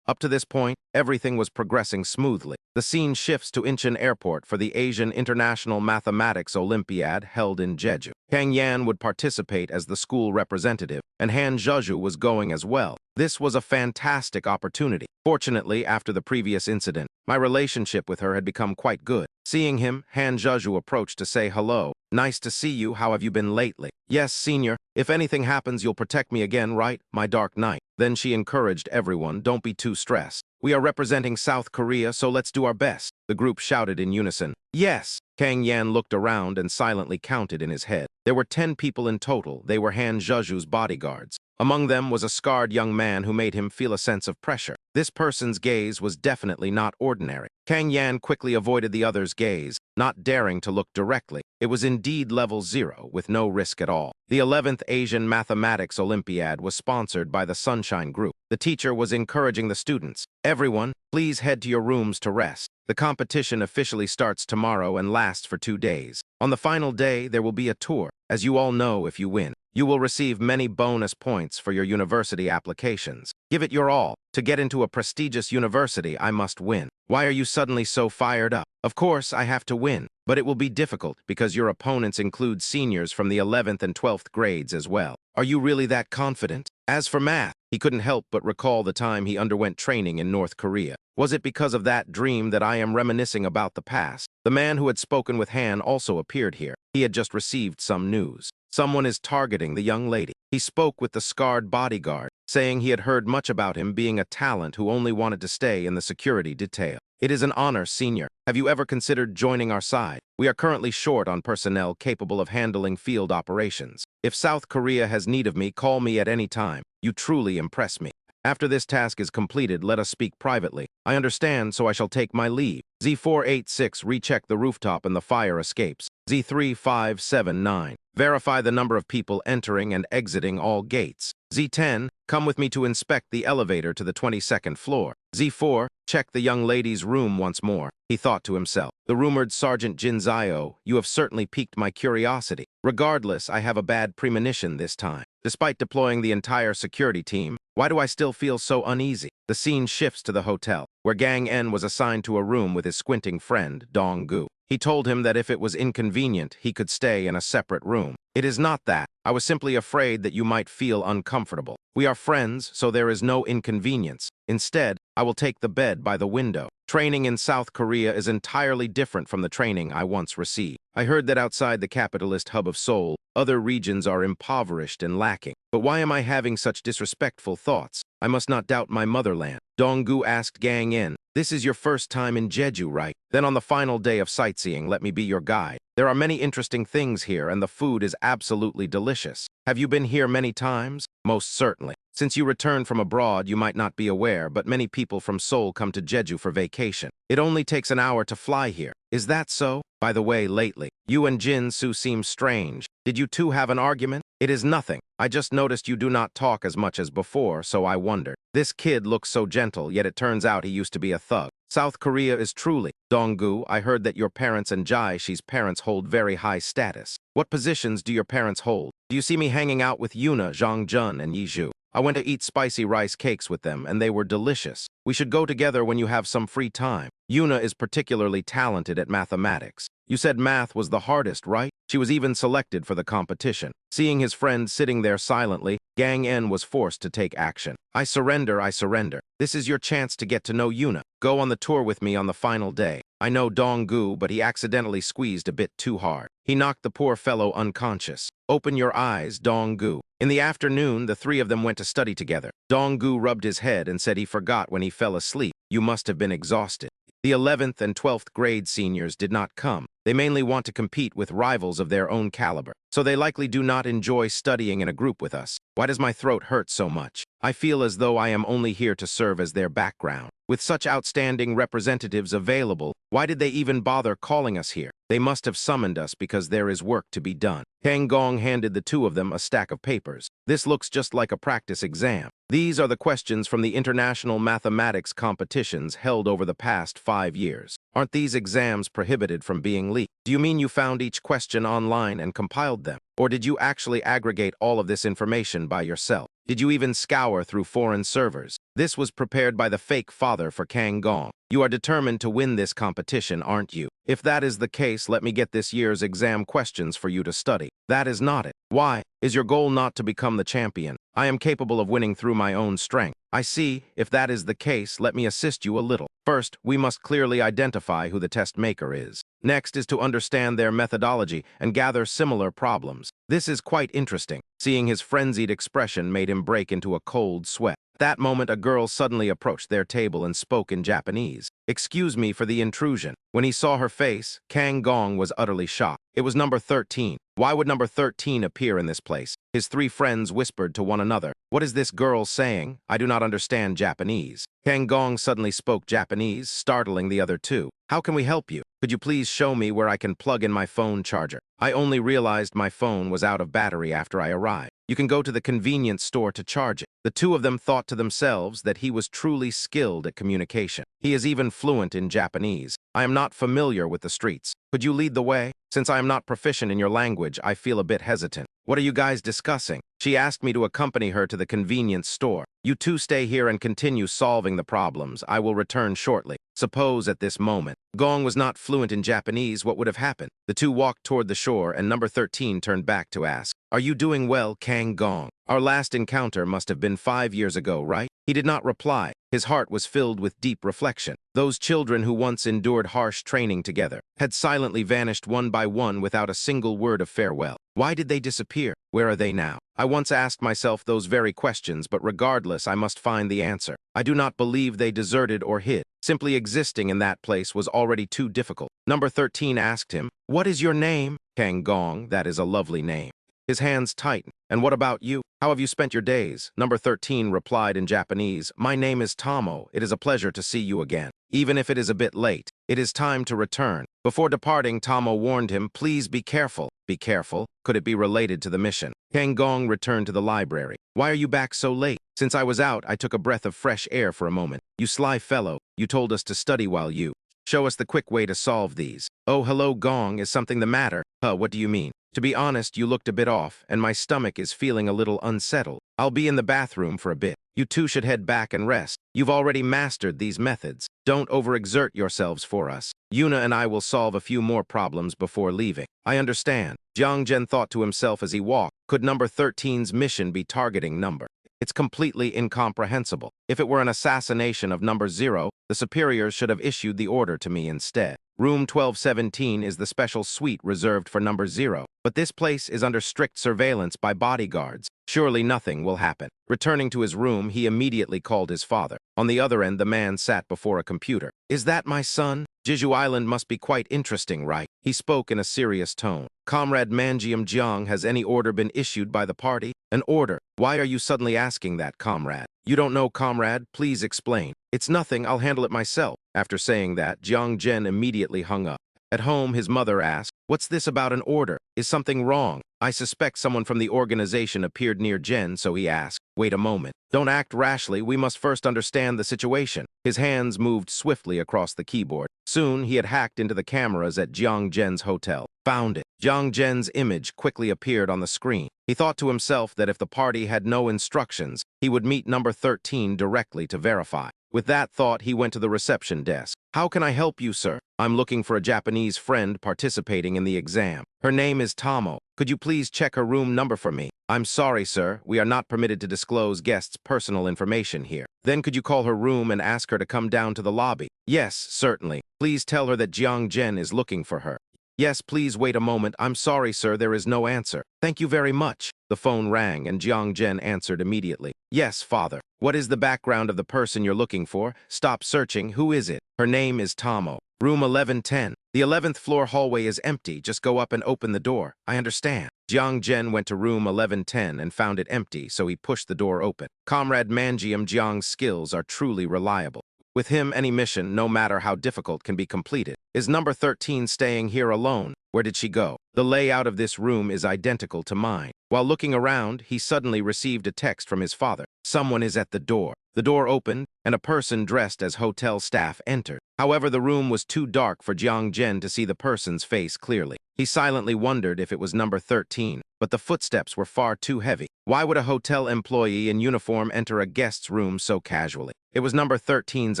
Up to this point, everything was progressing smoothly. The scene shifts to Incheon Airport for the Asian International Mathematics Olympiad held in Jeju. Kang Yan would participate as the school representative, and Han Jeju was going as well. This was a fantastic opportunity. Fortunately, after the previous incident, my relationship with her had become quite good. Seeing him, Han Jeju approached to say hello. Nice to see you. How have you been lately? Yes, senior. If anything happens, you'll protect me again, right? My dark knight. Then she encouraged everyone, don't be too stressed. We are representing South Korea, so let's do our best. The group shouted in unison. Yes. Kang Yan looked around and silently counted in his head. There were 10 people in total. They were Han Jeju's bodyguards. Among them was a scarred young man who made him feel a sense of pressure. This person's gaze was definitely not ordinary. Kang Yan quickly avoided the other's gaze, not daring to look directly. It was indeed level 0, with no risk at all. The 11th Asian Mathematics Olympiad was sponsored by the Sunshine Group. The teacher was encouraging the students. Everyone, please head to your rooms to rest. The competition officially starts tomorrow and lasts for 2 days. On the final day, there will be a tour. As you all know, if you win, you will receive many bonus points for your university applications. Give it your all. To get into a prestigious university, I must win. Why are you suddenly so fired up? Of course, I have to win, but it will be difficult because your opponents include seniors from the 11th and 12th grades as well. Are you really that confident? As for math, he couldn't help but recall the time he underwent training in North Korea. Was it because of that dream that I am reminiscing about the past? The man who had spoken with Han also appeared here. He had just received some news. Someone is targeting the young lady. He spoke with the scarred bodyguard, saying he had heard much about him being a talent who only wanted to stay in the security detail. It is an honor, senior. Have you ever considered joining our side? We are currently short on personnel capable of handling field operations. If South Korea has need of me, call me at any time. You truly impress me. After this task is completed, let us speak privately. I understand, so I shall take my leave. Z486, recheck the rooftop and the fire escapes. Z3579, verify the number of people entering and exiting all gates. Z10, come with me to inspect the elevator to the 22nd floor. Z4, check the young lady's room once more. He thought to himself, the rumored Sergeant Jin Zio, you have certainly piqued my curiosity. Regardless, I have a bad premonition this time. Despite deploying the entire security team, why do I still feel so uneasy? The scene shifts to the hotel, where Gang En was assigned to a room with his squinting friend, Dong Gu. He told him that if it was inconvenient, he could stay in a separate room. It is not that. I was simply afraid that you might feel uncomfortable. We are friends, so there is no inconvenience. Instead, I will take the bed by the window. Training in South Korea is entirely different from the training I once received. I heard that outside the capitalist hub of Seoul, other regions are impoverished and lacking. But why am I having such disrespectful thoughts? I must not doubt my motherland. Dong-gu asked Gang In. This is your first time in Jeju, right? Then on the final day of sightseeing, let me be your guide. There are many interesting things here, and the food is absolutely delicious. Have you been here many times? Most certainly. Since you returned from abroad, you might not be aware, but many people from Seoul come to Jeju for vacation. It only takes an hour to fly here. Is that so? By the way, lately, you and Jin-soo seem strange. Did you two have an argument? It is nothing. I just noticed you do not talk as much as before, so I wondered. This kid looks so gentle, yet it turns out he used to be a thug. South Korea is truly. Dong-gu, I heard that your parents and Jae-shi's parents hold very high status. What positions do your parents hold? Do you see me hanging out with Yuna, Zhang-jun, and Yiju? I went to eat spicy rice cakes with them, and they were delicious. We should go together when you have some free time. Yuna is particularly talented at mathematics. You said math was the hardest, right? She was even selected for the competition. Seeing his friend sitting there silently, Gang En was forced to take action. I surrender, I surrender. This is your chance to get to know Yuna. Go on the tour with me on the final day. I know Dong-gu, but he accidentally squeezed a bit too hard. He knocked the poor fellow unconscious. Open your eyes, Dong-gu. In the afternoon, the three of them went to study together. Dong-gu rubbed his head and said he forgot when he fell asleep. You must have been exhausted. The 11th and 12th grade seniors did not come. They mainly want to compete with rivals of their own caliber, so they likely do not enjoy studying in a group with us. Why does my throat hurt so much? I feel as though I am only here to serve as their background. With such outstanding representatives available, why did they even bother calling us here? They must have summoned us because there is work to be done. Kang Gong handed the two of them a stack of papers. This looks just like a practice exam. These are the questions from the international mathematics competitions held over the past 5 years. Aren't these exams prohibited from being leaked? Do you mean you found each question online and compiled them? Or did you actually aggregate all of this information by yourself? Did you even scour through foreign servers? This was prepared by the fake father for Kang Gong. You are determined to win this competition, aren't you? If that is the case, let me get this year's exam questions for you to study. That is not it. Why? Is your goal not to become the champion? I am capable of winning through my own strength. I see. If that is the case, let me assist you a little. First, we must clearly identify who the test maker is. Next is to understand their methodology and gather similar problems. This is quite interesting. Seeing his frenzied expression made him break into a cold sweat. At that moment, a girl suddenly approached their table and spoke in Japanese. Excuse me for the intrusion. When he saw her face, Kang Gong was utterly shocked. It was number 13. Why would number 13 appear in this place? His three friends whispered to one another. What is this girl saying? I do not understand Japanese. Kang Gong suddenly spoke Japanese, startling the other two. How can we help you? Could you please show me where I can plug in my phone charger? I only realized my phone was out of battery after I arrived. You can go to the convenience store to charge it. The two of them thought to themselves that he was truly skilled at communication. He is even fluent in Japanese. I am not familiar with the streets. Could you lead the way? Since I am not proficient in your language, I feel a bit hesitant. What are you guys discussing? She asked me to accompany her to the convenience store. You two stay here and continue solving the problems. I will return shortly. Suppose at this moment, Gong was not fluent in Japanese, what would have happened? The two walked toward the shore and number 13 turned back to ask, Are you doing well, Kang Gong? Our last encounter must have been 5 years ago, right? He did not reply. His heart was filled with deep reflection. Those children who once endured harsh training together had silently vanished one by one without a single word of farewell. Why did they disappear? Where are they now? I once asked myself those very questions, but regardless, I must find the answer. I do not believe they deserted or hid. Simply existing in that place was already too difficult. Number 13 asked him, What is your name? Kang Gong, that is a lovely name. His hands tightened. And what about you? How have you spent your days? Number 13 replied in Japanese, My name is Tomo. It is a pleasure to see you again. Even if it is a bit late, it is time to return. Before departing, Tomo warned him, Please be careful. Be careful? Could it be related to the mission? Kang Gong returned to the library. Why are you back so late? Since I was out, I took a breath of fresh air for a moment. You sly fellow, you told us to study while you. Show us the quick way to solve these. Oh, hello, Gong. Is something the matter? What do you mean? To be honest, you looked a bit off, and my stomach is feeling a little unsettled. I'll be in the bathroom for a bit. You two should head back and rest. You've already mastered these methods. Don't overexert yourselves for us. Yuna and I will solve a few more problems before leaving. I understand. Jiang Zhen thought to himself as he walked. Could number 13's mission be targeting number It's completely incomprehensible. If it were an assassination of number 0, the superiors should have issued the order to me instead. Room 1217 is the special suite reserved for number 0, but this place is under strict surveillance by bodyguards. Surely nothing will happen. Returning to his room, he immediately called his father. On the other end, the man sat before a computer. "Is that my son? Jeju Island must be quite interesting, right?" He spoke in a serious tone. "Comrade Manjiam Jiang, has any order been issued by the party?" "An order? Why are you suddenly asking that, comrade?" "You don't know, comrade? Please explain." "It's nothing, I'll handle it myself." After saying that, Jiang Zhen immediately hung up. At home, his mother asked, "What's this about an order? Is something wrong?" "I suspect someone from the organization appeared near Jen, so he asked." "Wait a moment. Don't act rashly, we must first understand the situation." His hands moved swiftly across the keyboard. Soon, he had hacked into the cameras at Jiang Zhen's hotel. Found it. Jiang Zhen's image quickly appeared on the screen. He thought to himself that if the party had no instructions, he would meet number 13 directly to verify. With that thought, he went to the reception desk. "How can I help you, sir?" "I'm looking for a Japanese friend participating in the exam. Her name is Tomo. Could you please check her room number for me?" "I'm sorry, sir. We are not permitted to disclose guests' personal information here." "Then could you call her room and ask her to come down to the lobby?" "Yes, certainly. Please tell her that Jiang Zhen is looking for her." "Yes, please wait a moment. I'm sorry, sir, there is no answer." "Thank you very much." The phone rang and Jiang Zhen answered immediately. "Yes, father. What is the background of the person you're looking for? Stop searching. Who is it?" "Her name is Tomo. Room 1110. The 11th floor hallway is empty. Just go up and open the door." "I understand." Jiang Zhen went to room 1110 and found it empty, so he pushed the door open. Comrade Manjiam Jiang's skills are truly reliable. With him, any mission, no matter how difficult, can be completed. "Is number 13 staying here alone? Where did she go?" "The layout of this room is identical to mine." While looking around, he suddenly received a text from his father. "Someone is at the door." The door opened, and a person dressed as hotel staff entered. However, the room was too dark for Jiang Zhen to see the person's face clearly. He silently wondered if it was number 13, but the footsteps were far too heavy. Why would a hotel employee in uniform enter a guest's room so casually? It was number 13's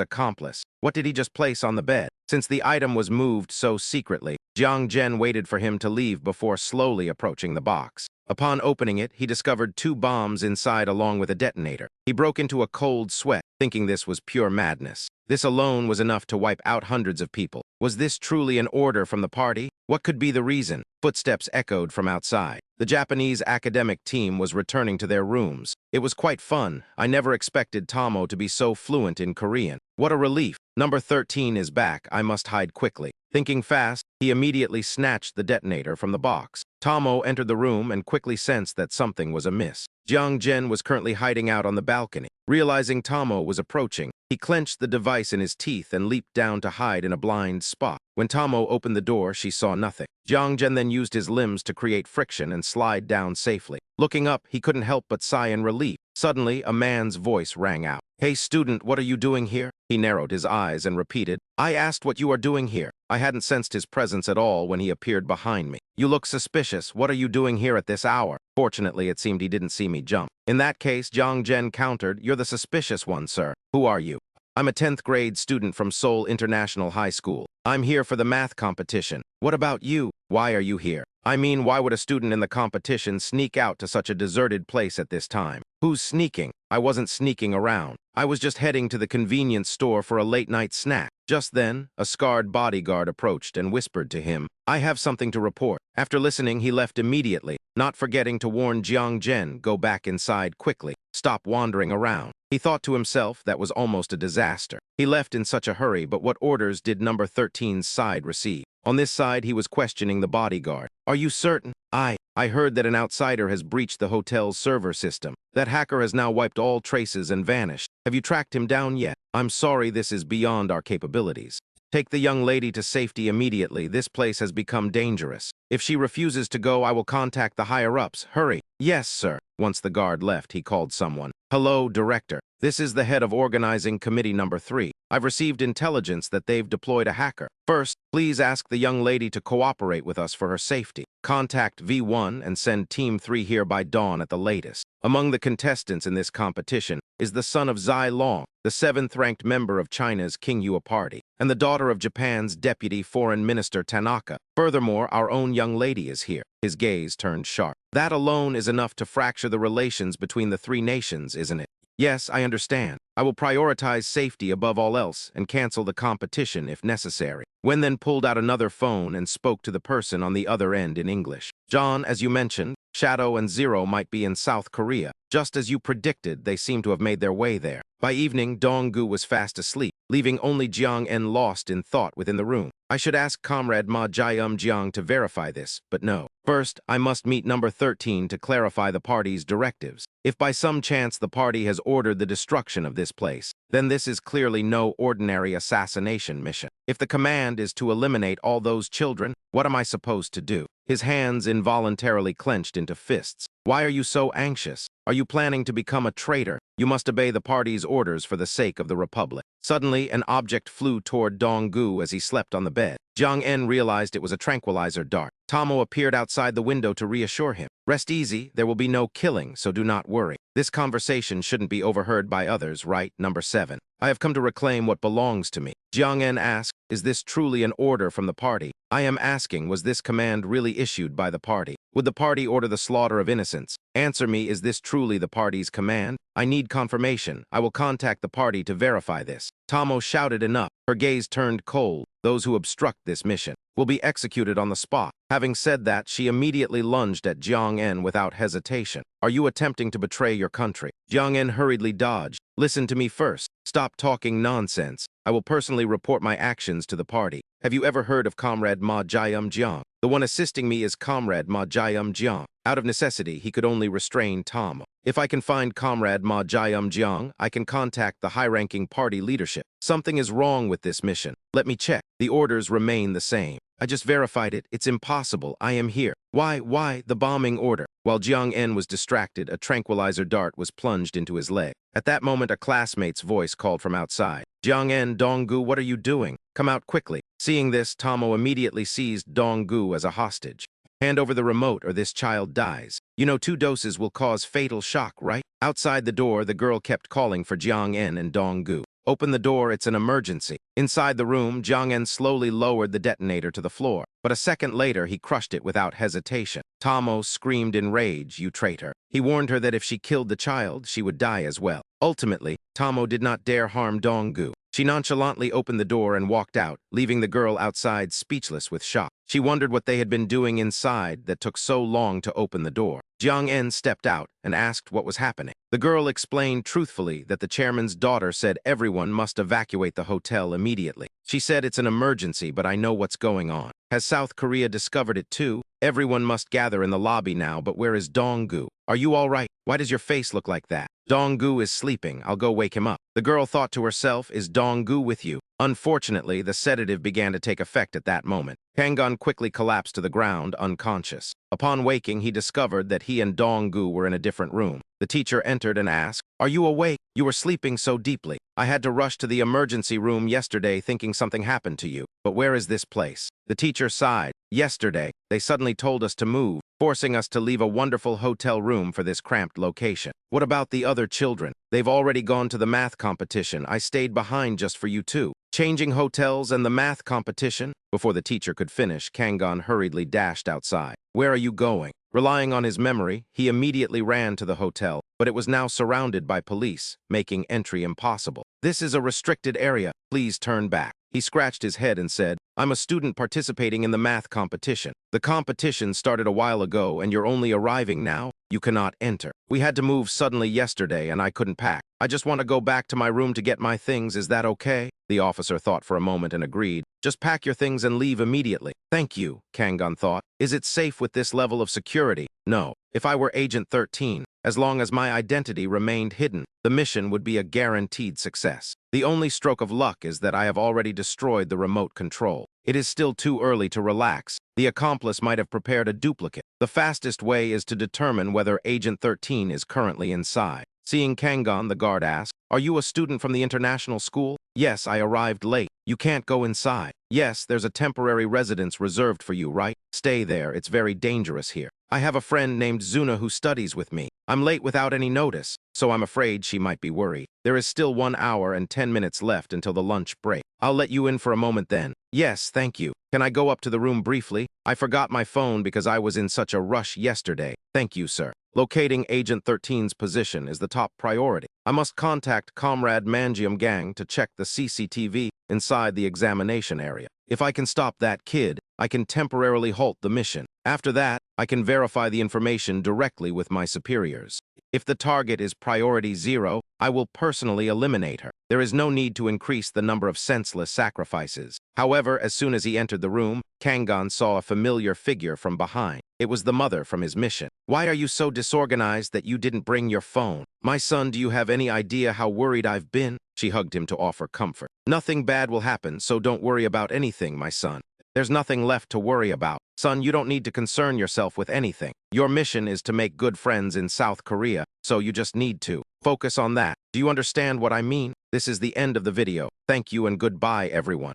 accomplice. What did he just place on the bed? Since the item was moved so secretly, Jiang Zhen waited for him to leave before slowly approaching the box. Upon opening it, he discovered 2 bombs inside along with a detonator. He broke into a cold sweat, thinking this was pure madness. This alone was enough to wipe out hundreds of people. Was this truly an order from the party? What could be the reason? Footsteps echoed from outside. The Japanese academic team was returning to their rooms. "It was quite fun. I never expected Tomo to be so fluent in Korean. What a relief. Number 13 is back. I must hide quickly." Thinking fast, he immediately snatched the detonator from the box. Tomo entered the room and quickly sensed that something was amiss. Jiang Zhen was currently hiding out on the balcony. Realizing Tomo was approaching, he clenched the device in his teeth and leaped down to hide in a blind spot. When Tomo opened the door, she saw nothing. Jiang Zhen then used his limbs to create friction and slide down safely. Looking up, he couldn't help but sigh in relief. Suddenly, a man's voice rang out. "Hey, student, what are you doing here?" He narrowed his eyes and repeated, "I asked what you are doing here." I hadn't sensed his presence at all when he appeared behind me. "You look suspicious. What are you doing here at this hour?" Fortunately, it seemed he didn't see me jump. In that case, Jiang Zhen countered, "You're the suspicious one, sir. Who are you?" "I'm a 10th grade student from Seoul International High School. I'm here for the math competition." "What about you? Why are you here?" "I mean, why would a student in the competition sneak out to such a deserted place at this time?" "Who's sneaking?" "I wasn't sneaking around. I was just heading to the convenience store for a late-night snack." Just then, a scarred bodyguard approached and whispered to him, "I have something to report." After listening, he left immediately, not forgetting to warn Jiang Zhen, "Go back inside quickly. Stop wandering around." He thought to himself that was almost a disaster. He left in such a hurry, but what orders did number 13's side receive? On this side, he was questioning the bodyguard. "Are you certain?" I heard that an outsider has breached the hotel's server system. That hacker has now wiped all traces and vanished. Have you tracked him down yet?" "I'm sorry, this is beyond our capabilities." "Take the young lady to safety immediately. This place has become dangerous. If she refuses to go, I will contact the higher-ups. Hurry." "Yes, sir." Once the guard left, he called someone. "Hello, Director. This is the head of organizing committee number 3. I've received intelligence that they've deployed a hacker. First, please ask the young lady to cooperate with us for her safety. Contact V1 and send Team 3 here by dawn at the latest." Among the contestants in this competition is the son of Zai Long, the 7th-ranked member of China's Qinghua Party, and the daughter of Japan's Deputy Foreign Minister Tanaka. Furthermore, our own young lady is here. His gaze turned sharp. That alone is enough to fracture the relations between the three nations, isn't it? Yes, I understand. I will prioritize safety above all else and cancel the competition if necessary. Wen then pulled out another phone and spoke to the person on the other end in English. John, as you mentioned, Shadow and Zero might be in South Korea. Just as you predicted, they seem to have made their way there. By evening, Dong-gu was fast asleep, leaving only Jiang-en lost in thought within the room. I should ask Comrade Ma Jiang to verify this, but no. First, I must meet number 13 to clarify the party's directives. If by some chance the party has ordered the destruction of this place, then this is clearly no ordinary assassination mission. If the command is to eliminate all those children, what am I supposed to do? His hands involuntarily clenched into fists. Why are you so anxious? Are you planning to become a traitor? You must obey the party's orders for the sake of the Republic. Suddenly, an object flew toward Dong-gu as he slept on the bed. Jiang-en realized it was a tranquilizer dart. Tomo appeared outside the window to reassure him. Rest easy, there will be no killing, so do not worry. This conversation shouldn't be overheard by others, right? Number 7. I have come to reclaim what belongs to me. Jiang-en asked, is this truly an order from the party? I am asking, was this command really issued by the party? Would the party order the slaughter of innocents? Answer me, is this truly the party's command? I need confirmation. I will contact the party to verify this. Tomo shouted enough. Her gaze turned cold. Those who obstruct this mission will be executed on the spot. Having said that, she immediately lunged at Jiang-en without hesitation. Are you attempting to betray your country? Jiang-en hurriedly dodged. Listen to me first. Stop talking nonsense. I will personally report my actions to the party. Have you ever heard of Comrade Ma Jiang? The one assisting me is Comrade Ma Jiang. Out of necessity, he could only restrain Tomo. If I can find Comrade Ma Jiang, I can contact the high-ranking party leadership. Something is wrong with this mission. Let me check. The orders remain the same. I just verified it. It's impossible. I am here. Why the bombing order? While Jiang-en was distracted, a tranquilizer dart was plunged into his leg. At that moment, a classmate's voice called from outside. Jiang-en, Dong-gu, what are you doing? Come out quickly. Seeing this, Tomo immediately seized Dong-gu as a hostage. Hand over the remote or this child dies. You know 2 doses will cause fatal shock, right? Outside the door, the girl kept calling for Jiang-en and Dong-gu. Open the door, it's an emergency. Inside the room, Jiang-en slowly lowered the detonator to the floor, but a second later he crushed it without hesitation. Tomo screamed in rage, you traitor. He warned her that if she killed the child, she would die as well. Ultimately, Tomo did not dare harm Dong-gu. She nonchalantly opened the door and walked out, leaving the girl outside speechless with shock. She wondered what they had been doing inside that took so long to open the door. Jiang-en stepped out and asked what was happening. The girl explained truthfully that the chairman's daughter said everyone must evacuate the hotel immediately. She said it's an emergency, but I know what's going on. Has South Korea discovered it too? Everyone must gather in the lobby now, but where is Dong-gu? Are you all right? Why does your face look like that? Dong-gu is sleeping. I'll go wake him up. The girl thought to herself, is Dong-gu with you? Unfortunately, the sedative began to take effect at that moment. Kanggun quickly collapsed to the ground, unconscious. Upon waking, he discovered that he and Dong-gu were in a different room. The teacher entered and asked, are you awake? You were sleeping so deeply. I had to rush to the emergency room yesterday thinking something happened to you. But where is this place? The teacher sighed. Yesterday, they suddenly told us to move, forcing us to leave a wonderful hotel room for this cramped location. What about the other children? They've already gone to the math competition. I stayed behind just for you too. Changing hotels and the math competition? Before the teacher could finish, Kanggun hurriedly dashed outside. Where are you going? Relying on his memory, he immediately ran to the hotel, but it was now surrounded by police, making entry impossible. This is a restricted area. Please turn back. He scratched his head and said, I'm a student participating in the math competition. The competition started a while ago and you're only arriving now? You cannot enter. We had to move suddenly yesterday and I couldn't pack. I just want to go back to my room to get my things. Is that okay? The officer thought for a moment and agreed. Just pack your things and leave immediately. Thank you, Kanggun thought. Is it safe with this level of security? No. If I were Agent 13, as long as my identity remained hidden, the mission would be a guaranteed success. The only stroke of luck is that I have already destroyed the remote control. It is still too early to relax. The accomplice might have prepared a duplicate. The fastest way is to determine whether Agent 13 is currently inside. Seeing Kanggun, the guard asked, are you a student from the international school? Yes, I arrived late. You can't go inside. Yes, there's a temporary residence reserved for you, right? Stay there. It's very dangerous here. I have a friend named Zuna who studies with me. I'm late without any notice, so I'm afraid she might be worried. There is still 1 hour and 10 minutes left until the lunch break. I'll let you in for a moment then. Yes, thank you. Can I go up to the room briefly? I forgot my phone because I was in such a rush yesterday. Thank you, sir. Locating Agent 13's position is the top priority. I must contact Comrade Mangium Gang to check the CCTV inside the examination area. If I can stop that kid, I can temporarily halt the mission. After that, I can verify the information directly with my superiors. If the target is priority 0, I will personally eliminate her. There is no need to increase the number of senseless sacrifices. However, as soon as he entered the room, Kangan saw a familiar figure from behind. It was the mother from his mission. Why are you so disorganized that you didn't bring your phone? My son, do you have any idea how worried I've been? She hugged him to offer comfort. Nothing bad will happen, so don't worry about anything, my son. There's nothing left to worry about. Son, you don't need to concern yourself with anything. Your mission is to make good friends in South Korea, so you just need to focus on that. Do you understand what I mean? This is the end of the video. Thank you and goodbye, everyone.